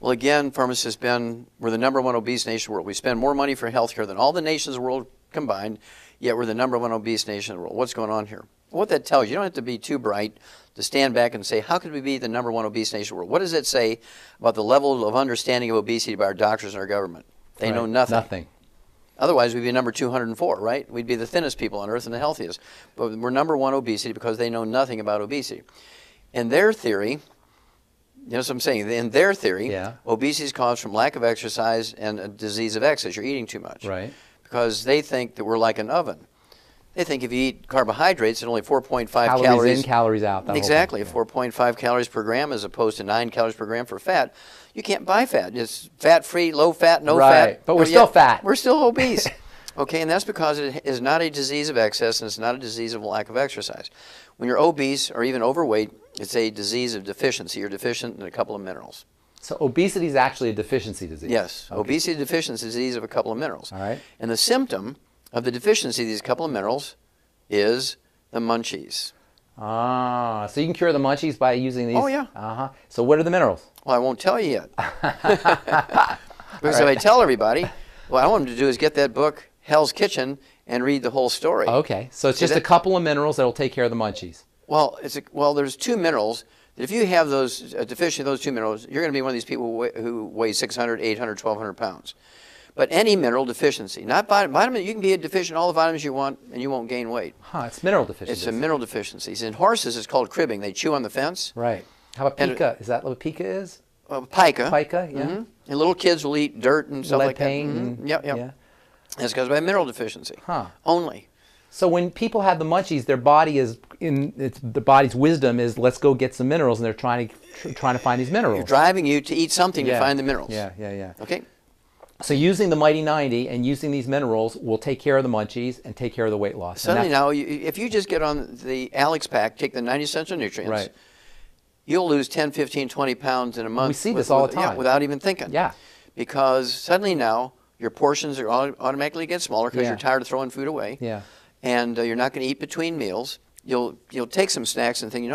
Well, again, pharmacists, we're the number one obese nation in the world. We spend more money for healthcare than all the nations of the world combined, yet we're the number one obese nation in the world. What's going on here? What that tells you, you don't have to be too bright to stand back and say, how could we be the number one obese nation in the world? What does it say about the level of understanding of obesity by our doctors and our government? They know nothing. Nothing. Otherwise, we'd be number 204, right? We'd be the thinnest people on earth and the healthiest. But we're number one obesity because they know nothing about obesity. In their theory, you know what I'm saying? In their theory, obesity is caused from lack of exercise and a disease of excess. You're eating too much. Right. Because they think that we're like an oven. They think if you eat carbohydrates at only 4.5 calories in, calories out. Exactly, 4.5 calories per gram as opposed to 9 calories per gram for fat. You can't buy fat. It's fat-free, low fat, no fat. But we're still fat. We're still obese. Okay, and that's because it is not a disease of excess and it's not a disease of lack of exercise. When you're obese or even overweight, it's a disease of deficiency. You're deficient in a couple of minerals. So obesity is actually a deficiency disease? Yes. Okay. Obesity deficiency is a disease of a couple of minerals. All right. And the symptom of the deficiency of these couple of minerals is the munchies. Ah, so you can cure the munchies by using these? Oh, yeah. Uh-huh. So what are the minerals? Well, I won't tell you yet. Because if I tell everybody, what I want them to do is get that book, Hell's Kitchen, and read the whole story. Okay, so it's just a couple of minerals that will take care of the munchies. Well, there's two minerals. If you have those deficiency of those two minerals, you're going to be one of these people who weighs 600, 800, 1,200 pounds. But any mineral deficiency, not vitamin, you can be deficient in all the vitamins you want and you won't gain weight. Huh, it's mineral deficiency. It's a mineral deficiency. In horses, it's called cribbing. They chew on the fence. Right. How about pica? Is that what pica is? Pica. Pica, yeah. Mm-hmm. And little kids will eat dirt and stuff like that. Mm-hmm. Yep. Yeah. That's because of a mineral deficiency. Huh. Only. So when people have the munchies, their body is the body's wisdom is let's go get some minerals, and they're trying to find these minerals. You're driving you to eat something to find the minerals. Yeah. Okay. So using the Mighty 90 and using these minerals will take care of the munchies and take care of the weight loss. Suddenly now, if you just get on the Alex pack, take the 90 essential nutrients, right, you'll lose 10, 15, 20 pounds in a month. We see this all the time. Yeah, without even thinking. Yeah. Because suddenly now, your portions are automatically get smaller because you're tired of throwing food away. Yeah. And you're not going to eat between meals. You'll take some snacks and think,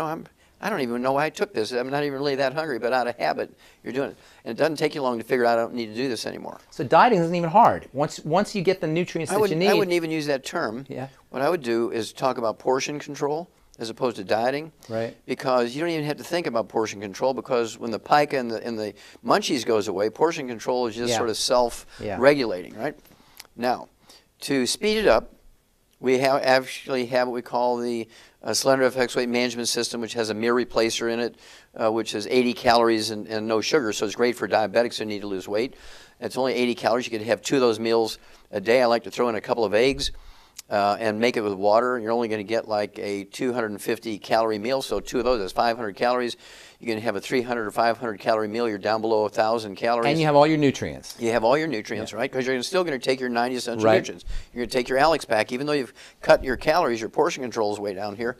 I don't even know why I took this. I'm not even really that hungry, but out of habit, you're doing it. And it doesn't take you long to figure out I don't need to do this anymore. So dieting isn't even hard. Once you get the nutrients that you need. I wouldn't even use that term. Yeah. What I would do is talk about portion control as opposed to dieting. Right. Because you don't even have to think about portion control because when the pica and the munchies goes away, portion control is just sort of self-regulating, right? Now, to speed it up, we actually have what we call the Slender FX Weight Management System, which has a meal replacer in it, which is 80 calories and no sugar, so it's great for diabetics who need to lose weight. It's only 80 calories. You could have 2 of those meals a day. I like to throw in a couple of eggs and make it with water. You're only going to get like a 250 calorie meal, so 2 of those is 500 calories. You're going to have a 300 or 500 calorie meal. You're down below 1,000 calories. And you have all your nutrients. You have all your nutrients, right? Because you're still going to take your 90 essential nutrients. You're going to take your Alex pack, even though you've cut your calories, your portion control is way down here,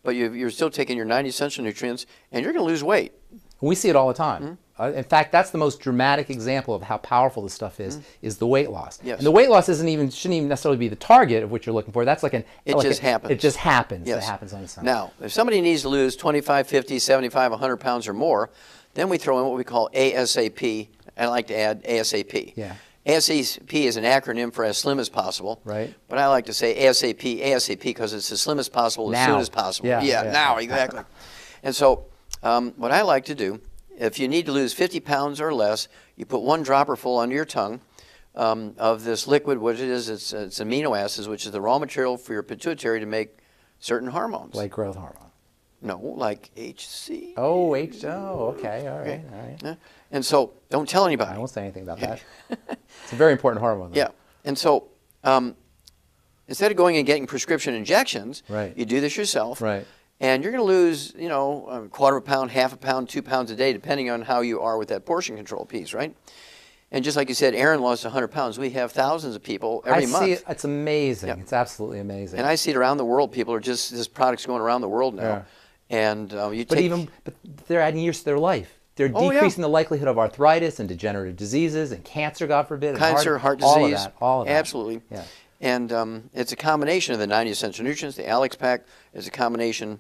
but you're still taking your 90 essential nutrients, and you're going to lose weight. We see it all the time. In fact, that's the most dramatic example of how powerful this stuff is the weight loss. Yes. And the weight loss shouldn't even necessarily be the target of what you're looking for. That's like It just happens. It just happens. Yes. It happens on its own. Now, if somebody needs to lose 25, 50, 75, 100 pounds or more, then we throw in what we call ASAP. I like to add ASAP. Yeah. ASAP is an acronym for as slim as possible. Right. But I like to say ASAP because it's as slim as possible, as soon as possible. Yeah, now, exactly. And so what I like to do, if you need to lose 50 pounds or less, you put 1 dropper full under your tongue of this liquid. What it is, it's amino acids, which is the raw material for your pituitary to make certain hormones. Like growth hormone. No, like HC. Oh, okay, all right. Yeah. And so, don't tell anybody. I won't say anything about that. It's a very important hormone, though. Yeah, and so instead of going and getting prescription injections, you do this yourself. Right. And you're going to lose, a quarter of a pound, half a pound, 2 pounds a day, depending on how you are with that portion control piece, right? And just like you said, Aaron lost 100 pounds. We have thousands of people every month. See it. It's amazing. Yep. It's absolutely amazing. And I see it around the world. People are just, this product's going around the world now. Yeah. And but they're adding years to their life. They're decreasing the likelihood of arthritis and degenerative diseases and cancer, God forbid. Cancer, heart disease. All of that. Absolutely. Yeah. And it's a combination of the 90 essential nutrients. The Alex Pack is a combination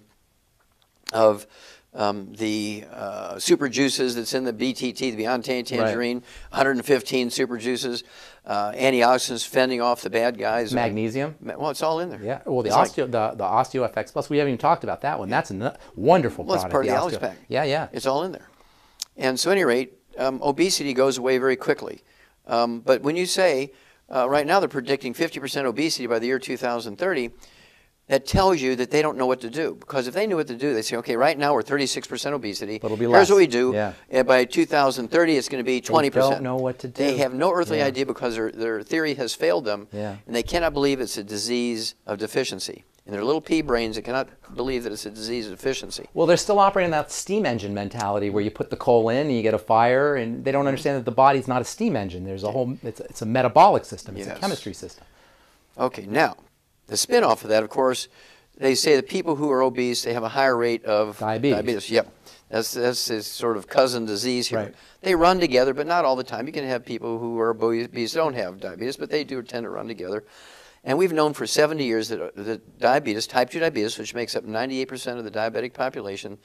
of the super juices that's in the BTT, the Beyond Tangerine, 115 super juices, antioxidants fending off the bad guys. Magnesium. Well, it's all in there. Yeah. Well, the OsteoFX Plus, we haven't even talked about that one. That's a wonderful product. It's part of the Alex Pack. Yeah, yeah. It's all in there. And so at any rate, obesity goes away very quickly. But when you say, right now they're predicting 50% obesity by the year 2030, that tells you that they don't know what to do. Because if they knew what to do, they'd say, okay, right now we're 36% obesity. But it'll be Here's less. what we do. Yeah. And by 2030, it's going to be 20%. They don't know what to do. They have no earthly idea because their theory has failed them. Yeah. And they cannot believe it's a disease of deficiency. In their little pea brains, they cannot believe that it's a disease of deficiency. Well, they're still operating that steam engine mentality where you put the coal in and you get a fire, and they don't understand that the body's not a steam engine. There's a whole, it's a metabolic system. It's a chemistry system. Okay, now, the spin-off of that, of course, they say that people who are obese, they have a higher rate of diabetes. Yep. That's this sort of cousin disease here. Right. They run together, but not all the time. You can have people who are obese don't have diabetes, but they do tend to run together. And we've known for 70 years that diabetes, type 2 diabetes, which makes up 98% of the diabetic population,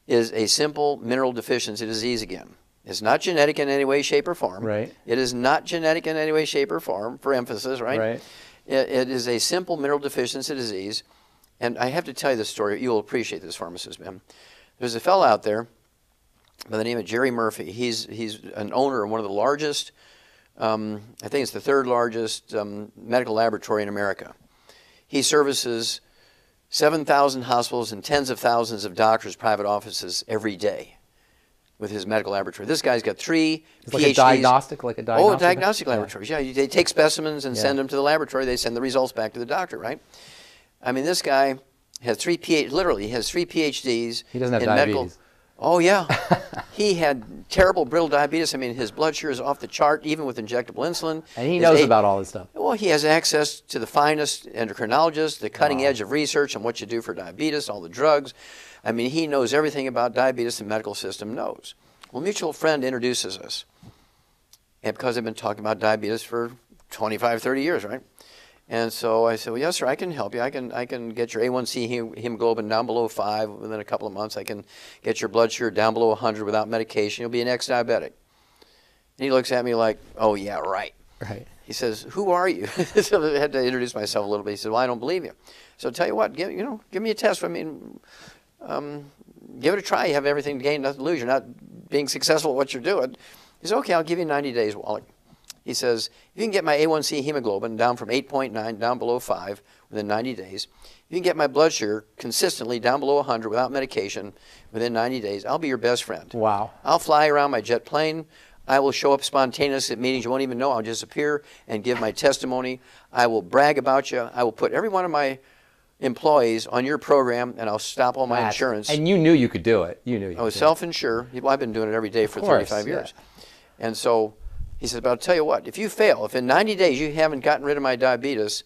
is a simple mineral deficiency disease again. It's not genetic in any way, shape, or form. Right. It is not genetic in any way, shape, or form, for emphasis, right? Right. It is a simple mineral deficiency disease. And I have to tell you this story. You'll appreciate this, pharmacist man. There's a fellow out there by the name of Jerry Murphy. He's an owner of one of the largest, I think it's the third largest medical laboratory in America. He services 7,000 hospitals and tens of thousands of doctors' private offices every day with his medical laboratory. This guy's got 3 PhDs. Like a diagnostic Oh, diagnostic laboratories. Yeah, they take specimens and send them to the laboratory. They send the results back to the doctor, right? I mean, this guy has 3 literally, he has 3 PhDs. He doesn't have in diabetes. Medical. Oh, yeah. He had terrible brittle diabetes. I mean, his blood sugar is off the chart, even with injectable insulin. And he knows about all this stuff. Well, he has access to the finest endocrinologists, the cutting edge of research on what you do for diabetes, all the drugs. I mean, he knows everything about diabetes the medical system knows. Well, a mutual friend introduces us. And because I've been talking about diabetes for 25, 30 years, right? And so I said, well, yes, sir, I can help you. I can get your A1C hemoglobin down below 5 within a couple of months. I can get your blood sugar down below 100 without medication. You'll be an ex-diabetic. And he looks at me like, oh, yeah, right. Right. He says, who are you? So I had to introduce myself a little bit. He said, well, I don't believe you. So tell you what, give me a test. I mean, give it a try. You have everything to gain, nothing to lose. You're not being successful at what you're doing. He said, okay, I'll give you 90 days, Wallach. He says, if you can get my A1C hemoglobin down from 8.9 down below 5 within 90 days, if you can get my blood sugar consistently down below 100 without medication within 90 days, I'll be your best friend. Wow. I'll fly around my jet plane. I will show up spontaneously at meetings you won't even know. I'll just appear and give my testimony. I will brag about you. I will put every one of my employees on your program, and I'll stop all my insurance. And you knew you could do it. You knew. I was self-insured. Well, I've been doing it every day for 35 years. And so he says, but I'll tell you what, if you fail, if in 90 days you haven't gotten rid of my diabetes,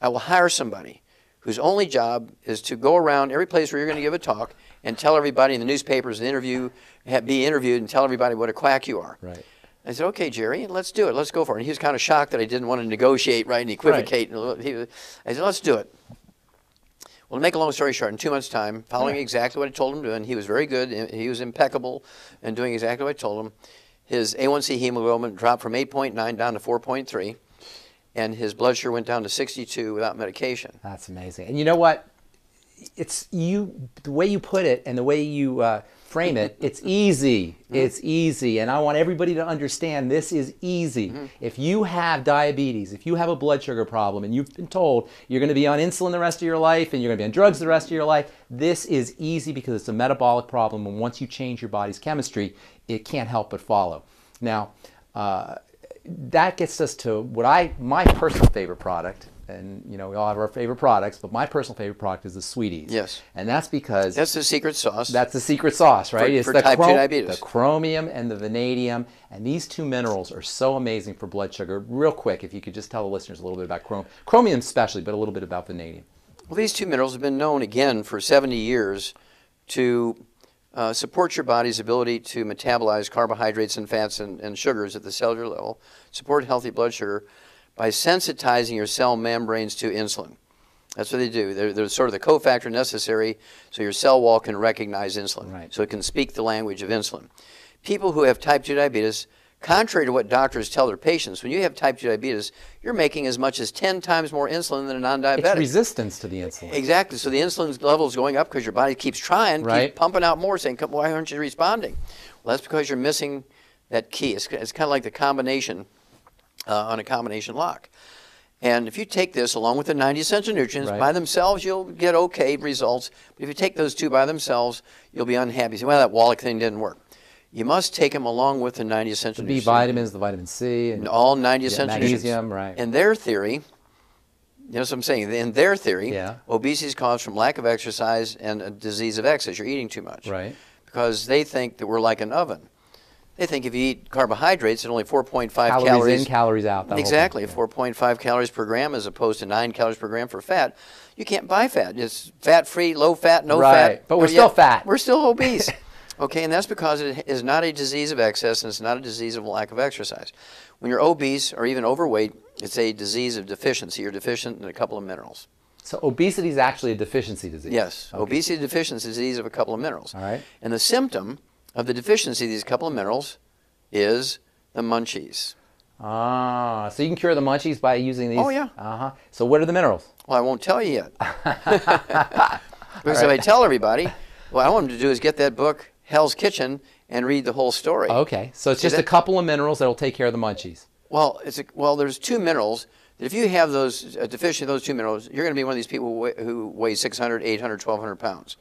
I will hire somebody whose only job is to go around every place where you're going to give a talk and tell everybody in the newspapers and be interviewed and tell everybody what a quack you are. Right. I said, okay, Jerry, let's do it. Let's go for it. And he was kind of shocked that I didn't want to negotiate, right, and equivocate. Right. I said, let's do it. Well, to make a long story short, in 2 months' time, following exactly what I told him to do, and he was very good, he was impeccable in doing exactly what I told him, his A1C hemoglobin dropped from 8.9 down to 4.3, and his blood sugar went down to 62 without medication. That's amazing. And you know what? It's the way you put it and the way you frame it, it's easy. It's easy. And I want everybody to understand this is easy. If you have diabetes, if you have a blood sugar problem, and you've been told you're going to be on insulin the rest of your life and you're going to be on drugs the rest of your life, this is easy because it's a metabolic problem. And once you change your body's chemistry, it can't help but follow. Now, that gets us to what my personal favorite product, and you know we all have our favorite products, but my personal favorite product is the Sweeties. Yes. And that's because That's the secret sauce. that's the secret sauce, right? For type 2 diabetes. The chromium and the vanadium, and these two minerals are so amazing for blood sugar. Real quick, if you could just tell the listeners a little bit about chromium especially, but a little bit about vanadium. Well, these two minerals have been known, again, for 70 years to support your body's ability to metabolize carbohydrates and fats and sugars at the cellular level, support healthy blood sugar by sensitizing your cell membranes to insulin. That's what they do. They're sort of the cofactor necessary so your cell wall can recognize insulin, right. so it can speak the language of insulin. People who have type 2 diabetes, contrary to what doctors tell their patients, when you have type 2 diabetes, you're making as much as 10 times more insulin than a non-diabetic. It's resistance to the insulin. Exactly. So the insulin level is going up because your body keeps trying, right. keeps pumping out more, saying, why aren't you responding? Well, that's because you're missing that key. It's kind of like the combination on a combination lock. And if you take this along with the 90 essential nutrients, right. by themselves, you'll get okay results. But if you take those two by themselves, you'll be unhappy. You say, well, that Wallach thing didn't work. You must take them along with the 90 essential nutrients. The B vitamins, the vitamin C. And all 90 essential magnesium, nutrients. right. In their theory, you know what I'm saying? In their theory, yeah. obesity is caused from lack of exercise and a disease of excess. You're eating too much. Right. Because they think that we're like an oven. They think if you eat carbohydrates at only 4.5 calories calories in, calories out. Exactly, 4.5 calories per gram as opposed to 9 calories per gram for fat. You can't buy fat. It's fat-free, low fat, no right. fat. But we're still fat. We're still obese. Okay, and that's because it is not a disease of excess and it's not a disease of lack of exercise. When you're obese or even overweight, it's a disease of deficiency. You're deficient in a couple of minerals. So obesity is actually a deficiency disease? Yes. Okay. Obesity deficiency is a disease of a couple of minerals. All right. And the symptom of the deficiency of these couple of minerals is the munchies. Ah, so you can cure the munchies by using these? Oh, yeah. Uh-huh. So what are the minerals? Well, I won't tell you yet. Because if I tell everybody, what I want them to do is get that book, Hell's Kitchen, and read the whole story. Okay, so it's just a couple of minerals that will take care of the munchies. Well, there's two minerals. If you have those deficient of those two minerals, you're going to be one of these people who weigh 600, 800, 1,200 pounds.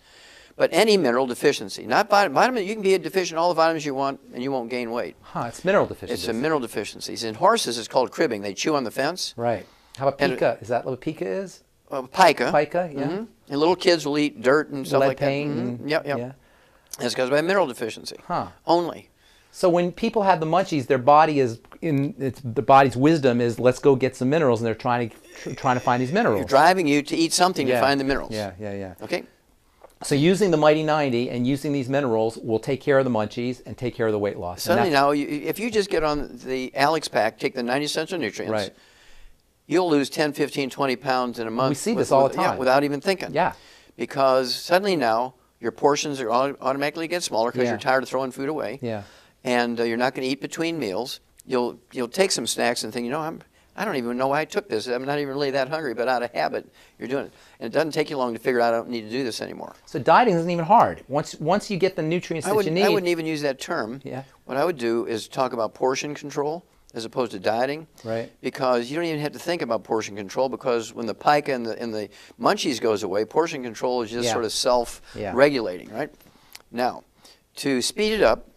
But any mineral deficiency, not vitamin, you can be deficient in all the vitamins you want and you won't gain weight. Huh, it's mineral deficiency. It's a mineral deficiency. In horses, it's called cribbing. They chew on the fence. Right. How about pica? Is that what pica is? Pica. Pica, yeah. Mm-hmm. And little kids will eat dirt and stuff lead like paint that. Mm-hmm. Yep. Yeah. That's because of a mineral deficiency. Huh. Only. So when people have the munchies, their body is the body's wisdom is let's go get some minerals, and they're trying to find these minerals. You're driving you to eat something to find the minerals. Yeah. Okay. So using the Mighty 90 and using these minerals will take care of the munchies and take care of the weight loss. Suddenly now, if you just get on the Alex pack, take the 90 essential nutrients, right. You'll lose 10, 15, 20 pounds in a month. We see this all the time. Yeah, without even thinking. Yeah. Because suddenly now, your portions are automatically get smaller because you're tired of throwing food away. Yeah. And you're not going to eat between meals. You'll take some snacks and think, I don't even know why I took this. I'm not even really that hungry, but out of habit, you're doing it. And it doesn't take you long to figure out I don't need to do this anymore. So dieting isn't even hard. Once you get the nutrients that you need. I wouldn't even use that term. Yeah. What I would do is talk about portion control as opposed to dieting. Right. Because you don't even have to think about portion control because when the pica and the munchies goes away, portion control is just sort of self-regulating, right? Now, to speed it up,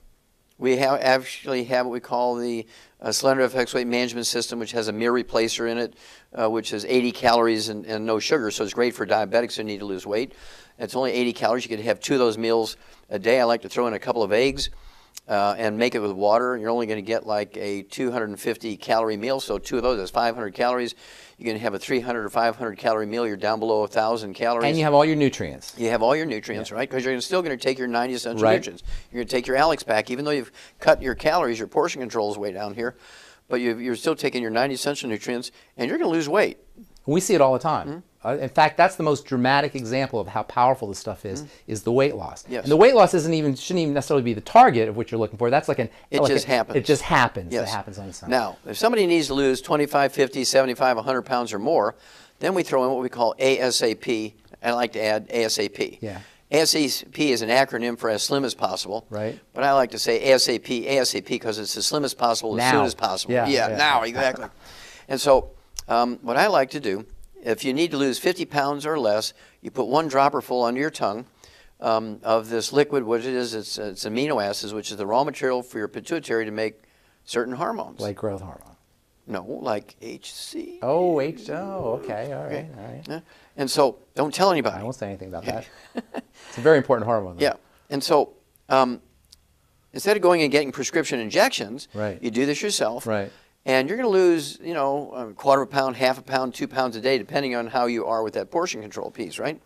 we actually have what we call the Slender FX Weight Management System, which has a meal replacer in it, which is 80 calories and no sugar, so it's great for diabetics who need to lose weight. It's only 80 calories. You could have 2 of those meals a day. I like to throw in a couple of eggs and make it with water. You're only going to get like a 250 calorie meal, so 2 of those is 500 calories. You're going to have a 300 or 500 calorie meal. You're down below 1,000 calories. And you have all your nutrients. You have all your nutrients, right? Because you're still going to take your 90 essential nutrients. You're going to take your Alex pack. Even though you've cut your calories, your portion control is way down here. But you're still taking your 90 essential nutrients, and you're going to lose weight. We see it all the time. In fact, that's the most dramatic example of how powerful this stuff is the weight loss. Yes. And the weight loss shouldn't even necessarily be the target of what you're looking for. That's like It just happens. It just happens. Yes. It happens on its own. Now, if somebody needs to lose 25, 50, 75, 100 pounds or more, then we throw in what we call ASAP. I like to add ASAP. Yeah. ASAP is an acronym for as slim as possible. Right. But I like to say ASAP because it's as slim as possible, as soon as possible. Yeah. Now, exactly. And so what I like to do, if you need to lose 50 pounds or less, you put 1 dropper full under your tongue of this liquid, what it is, it's amino acids, which is the raw material for your pituitary to make certain hormones. Like growth hormone. No, like HC. Oh, okay, all right, all right. Yeah. And so, don't tell anybody. I won't say anything about that. It's a very important hormone, though. Yeah. And so, instead of going and getting prescription injections, Right. you do this yourself. Right. And you're going to lose, you know, a quarter of a pound, half a pound, 2 pounds a day, depending on how you are with that portion control piece, right?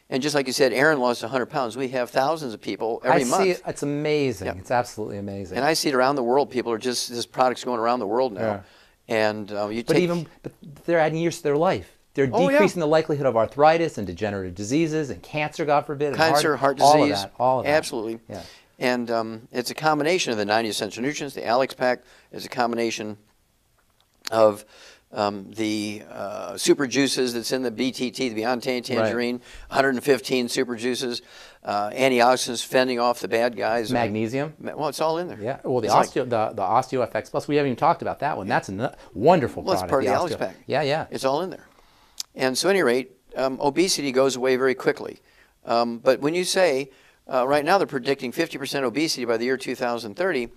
And just like you said, Aaron lost 100 pounds. We have thousands of people every month. I see it. It's amazing. Yep. It's absolutely amazing. And I see it around the world. People are just, this product's going around the world now. Yeah. And but they're adding years to their life. They're decreasing the likelihood of arthritis and degenerative diseases and cancer, God forbid. And cancer, heart disease. All of that. Absolutely. Yeah. And it's a combination of the 90 essential nutrients. The Alex Pack is a combination of the super juices that's in the BTT, the Beyond Tangerine, 115 super juices, antioxidants fending off the bad guys. Magnesium. Well, it's all in there. Yeah. Well, the It's OsteoFX Plus, we haven't even talked about that one. That's a wonderful Well, product. it's part of the Alex Pack. Yeah, yeah. It's all in there. And so at any rate, obesity goes away very quickly. But when you say, right now they're predicting 50% obesity by the year 2030,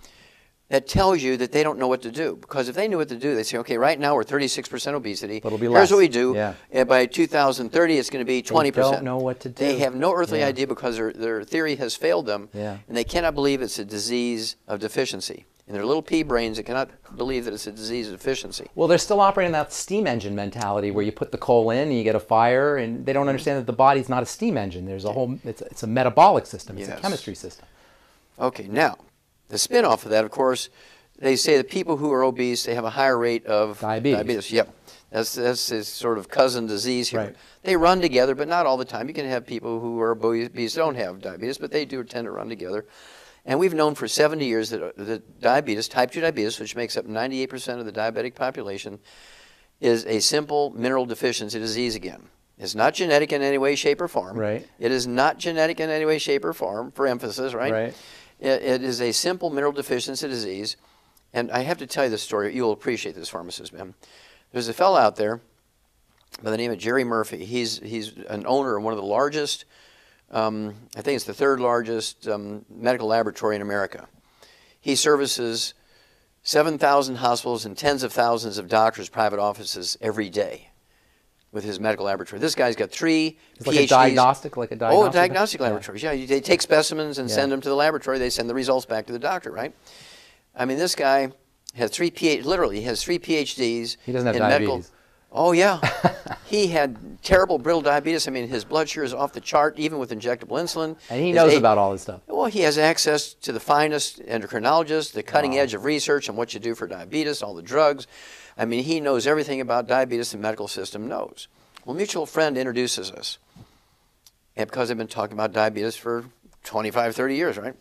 that tells you that they don't know what to do. Because if they knew what to do, they'd say, okay, right now we're 36% obesity. But it'll be Here's less. what we do. Yeah. And by 2030, it's going to be 20%. They don't know what to do. They have no earthly Yeah. idea because their theory has failed them. Yeah. And they cannot believe it's a disease of deficiency. In their little pea brains, they cannot believe that it's a disease of deficiency. Well, they're still operating that steam engine mentality where you put the coal in and you get a fire, and they don't understand that the body's not a steam engine. There's a whole, it's a metabolic system. It's Yes. a chemistry system. Okay, now, the spin-off of that, of course, they say that people who are obese, they have a higher rate of Diabetes. Yep. That's his sort of cousin disease here. Right. They run together, but not all the time. You can have people who are obese don't have diabetes, but they do tend to run together. And we've known for 70 years that diabetes, type 2 diabetes, which makes up 98% of the diabetic population, is a simple mineral deficiency disease again. It's not genetic in any way, shape, or form. Right. It is not genetic in any way, shape, or form, for emphasis, right? Right. It is a simple mineral deficiency disease. And I have to tell you this story. You'll appreciate this, pharmacist, man. There's a fellow out there by the name of Jerry Murphy. He's an owner of one of the largest, I think it's the third largest medical laboratory in America. He services 7,000 hospitals and tens of thousands of doctors' private offices every day with his medical laboratory. This guy's got 3 It's PhDs. like a diagnostic Oh, diagnostic laboratories. Yeah, they take specimens and send them to the laboratory. They send the results back to the doctor, right? I mean, this guy has 3 literally, he has 3 PhDs. He doesn't have in diabetes. medical. Oh, yeah. He had terrible brittle diabetes. I mean, his blood sugar is off the chart, even with injectable insulin. And he knows about all this stuff. Well, he has access to the finest endocrinologists, the cutting edge of research on what you do for diabetes, all the drugs. I mean, he knows everything about diabetes the medical system knows. Well, a mutual friend introduces us. And because I've been talking about diabetes for 25, 30 years, right?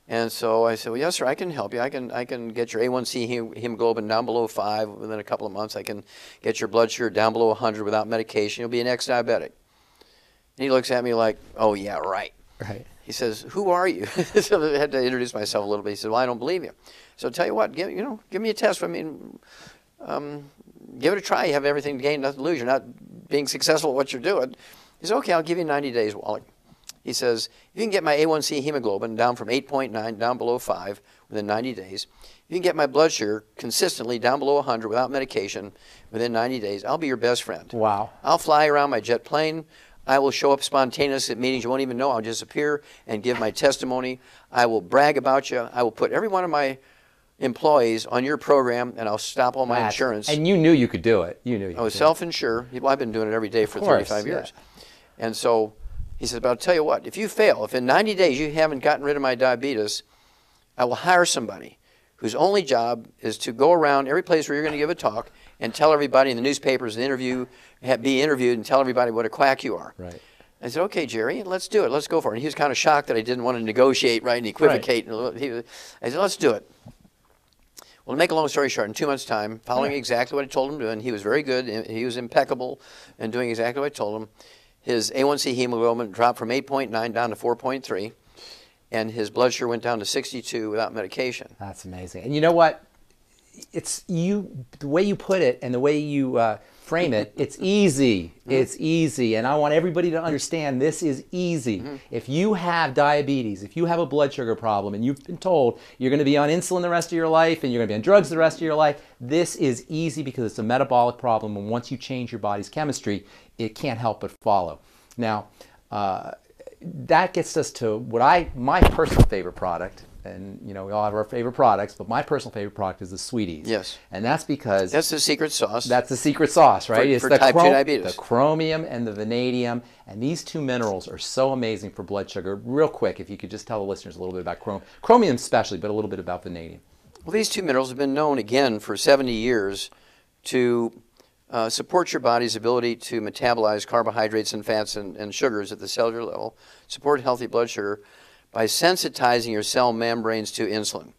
And so I said, well, yes, sir, I can help you. I can get your A1C hemoglobin down below 5 within a couple of months. I can get your blood sugar down below 100 without medication. You'll be an ex-diabetic. And he looks at me like, oh, yeah, right. Right. He says, who are you? So I had to introduce myself a little bit. He said, well, I don't believe you. So tell you what, give me a test. I mean, give it a try. You have everything to gain, nothing to lose. You're not being successful at what you're doing. He said, okay, I'll give you 90 days, Wallach. He says, if you can get my A1C hemoglobin down from 8.9 down below 5 within 90 days, if you can get my blood sugar consistently down below 100 without medication within 90 days, I'll be your best friend. Wow. I'll fly around my jet plane. I will show up spontaneously at meetings you won't even know. I'll just appear and give my testimony. I will brag about you. I will put every one of my employees on your program, and I'll stop all my insurance. And you knew you could do it. You knew you I was self-insure. Well, I've been doing it every day for 35 years. And so he says, but I'll tell you what, if you fail, if in 90 days you haven't gotten rid of my diabetes, I will hire somebody whose only job is to go around every place where you're going to give a talk and tell everybody in the newspapers and be interviewed and tell everybody what a quack you are. Right. I said, okay, Jerry, let's do it. Let's go for it. And he was kind of shocked that I didn't want to negotiate, right, and equivocate. Right. I said, let's do it. Well, to make a long story short, in 2 months' time, following exactly what I told him to do, and he was very good, he was impeccable in doing exactly what I told him, his A1C hemoglobin dropped from 8.9 down to 4.3, and his blood sugar went down to 62 without medication. That's amazing. And you know what? it's the way you put it and the way you frame it, it's easy. It's easy. And I want everybody to understand this is easy. If you have diabetes, if you have a blood sugar problem and you've been told you're going to be on insulin the rest of your life and you're going to be on drugs the rest of your life, this is easy because it's a metabolic problem. And once you change your body's chemistry, it can't help but follow. Now, that gets us to what my personal favorite product. And, you know, we all have our favorite products, but my personal favorite product is the Sweeties. Yes. And that's because... That's the secret sauce. That's the secret sauce, right? For type 2 diabetes. The chromium and the vanadium. And these two minerals are so amazing for blood sugar. Real quick, if you could just tell the listeners a little bit about chromium especially, but a little bit about vanadium. Well, these two minerals have been known, again, for 70 years to support your body's ability to metabolize carbohydrates and fats and sugars at the cellular level, support healthy blood sugar, by sensitizing your cell membranes to insulin.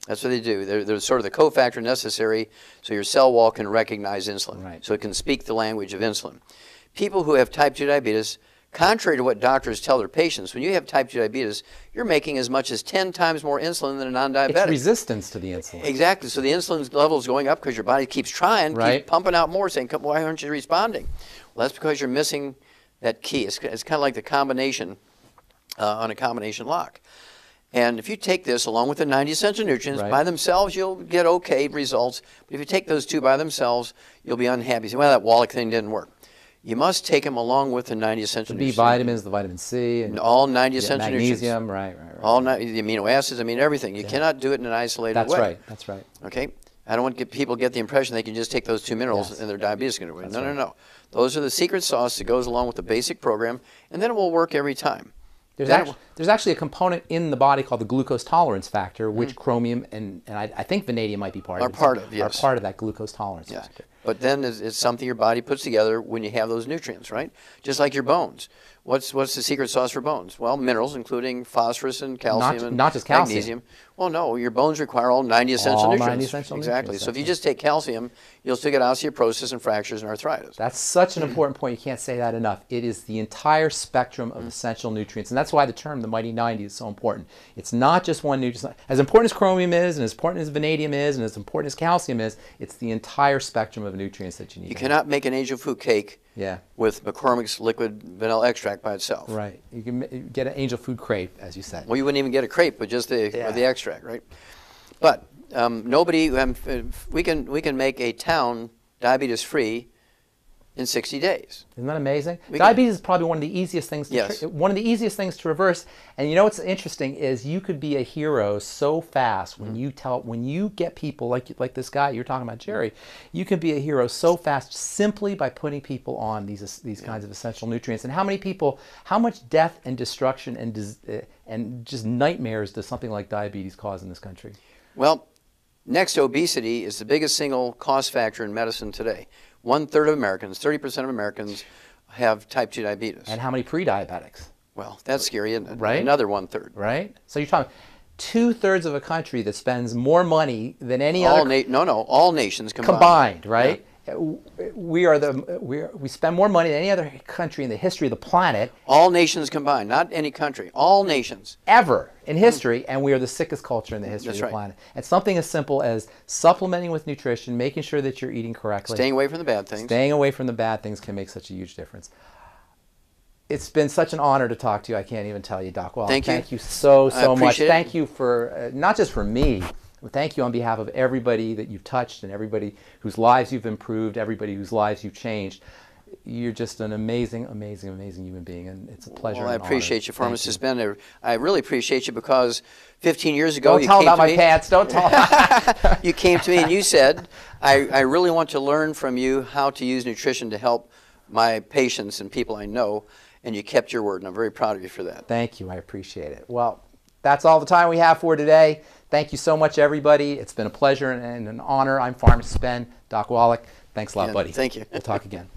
That's what they do. They're sort of the cofactor necessary so your cell wall can recognize insulin, right. So it can speak the language of insulin. People who have type 2 diabetes, contrary to what doctors tell their patients, when you have type 2 diabetes, you're making as much as 10 times more insulin than a non-diabetic. It's resistance to the insulin. Exactly. So the insulin level is going up because your body keeps trying, right. keeps pumping out more, saying, why aren't you responding? Well, that's because you're missing that key. It's kind of like the combination on a combination lock. And if you take this along with the 90 essential nutrients, right. by themselves you'll get okay results. But if you take those two by themselves, you'll be unhappy. You say, well, that Wallach thing didn't work. You must take them along with the 90 essential the B nutrients. vitamins, the vitamin C. And all 90 essential magnesium, nutrients. Right. All the amino acids, everything. You cannot do it in an isolated way. That's right. Okay? I don't want people to get the impression they can just take those two minerals and their diabetes is going to win. No. Those are the secret sauce that goes along with the basic program, and then it will work every time. There's actually a component in the body called the glucose tolerance factor, which chromium and I think vanadium might be part of. Are part of that glucose tolerance factor. But then it's something your body puts together when you have those nutrients, right? Just like your bones. What's the secret sauce for bones? Well, minerals, including phosphorus and calcium not just calcium. Magnesium. Well, no, your bones require all 90 essential nutrients. 90 essential exactly. nutrients. So if you just take calcium, you'll still get osteoporosis and fractures and arthritis. That's such an important point. You can't say that enough. It is the entire spectrum of essential nutrients. And that's why the term the mighty 90 is so important. It's not just one nutrient. As important as chromium is, and as important as vanadium is, and as important as calcium is, it's the entire spectrum of nutrients that you need. You cannot make an angel food cake with McCormick's liquid vanilla extract by itself. Right. You can get an angel food crepe, as you said. Well, you wouldn't even get a crepe with just the extract, right? But we can make a town diabetes-free in 60 days. Isn't that amazing? Diabetes is probably one of the easiest things to reverse. And you know what's interesting is you could be a hero so fast when you get people like this guy you're talking about, Jerry. You can be a hero so fast simply by putting people on these kinds of essential nutrients. And how much death and destruction and just nightmares does something like diabetes cause in this country? Well, next to obesity is the biggest single cost factor in medicine today. 1/3 of Americans, 30% of Americans have type 2 diabetes. And how many pre-diabetics? Well, that's scary, isn't it? Right? Another 1/3. Right? So you're talking 2/3 of a country that spends more money than any other... all nations combined. Combined, right? Yeah. We spend more money than any other country in the history of the planet. All nations combined, not any country. All nations. Ever in history, and we are the sickest culture in the history of the planet. And something as simple as supplementing with nutrition, making sure that you're eating correctly. Staying away from the bad things. Staying away from the bad things can make such a huge difference. It's been such an honor to talk to you. I can't even tell you, Doc Wallach. Thank you so much. Thank you for, not just for me, thank you on behalf of everybody that you've touched and everybody whose lives you've improved, everybody whose lives you've changed. You're just an amazing, amazing, amazing human being, and it's a pleasure. Well, I appreciate you, Pharmacist Ben. I really appreciate you because 15 years ago Don't you tell came about to my me. pants. Don't tell. You came to me and you said, I really want to learn from you how to use nutrition to help my patients and people I know, and you kept your word, and I'm very proud of you for that. Thank you. I appreciate it. Well, that's all the time we have for today. Thank you so much, everybody. It's been a pleasure and an honor. I'm Pharmacist Ben, Doc Wallach. Thanks a lot, buddy. Thank you. We'll talk again.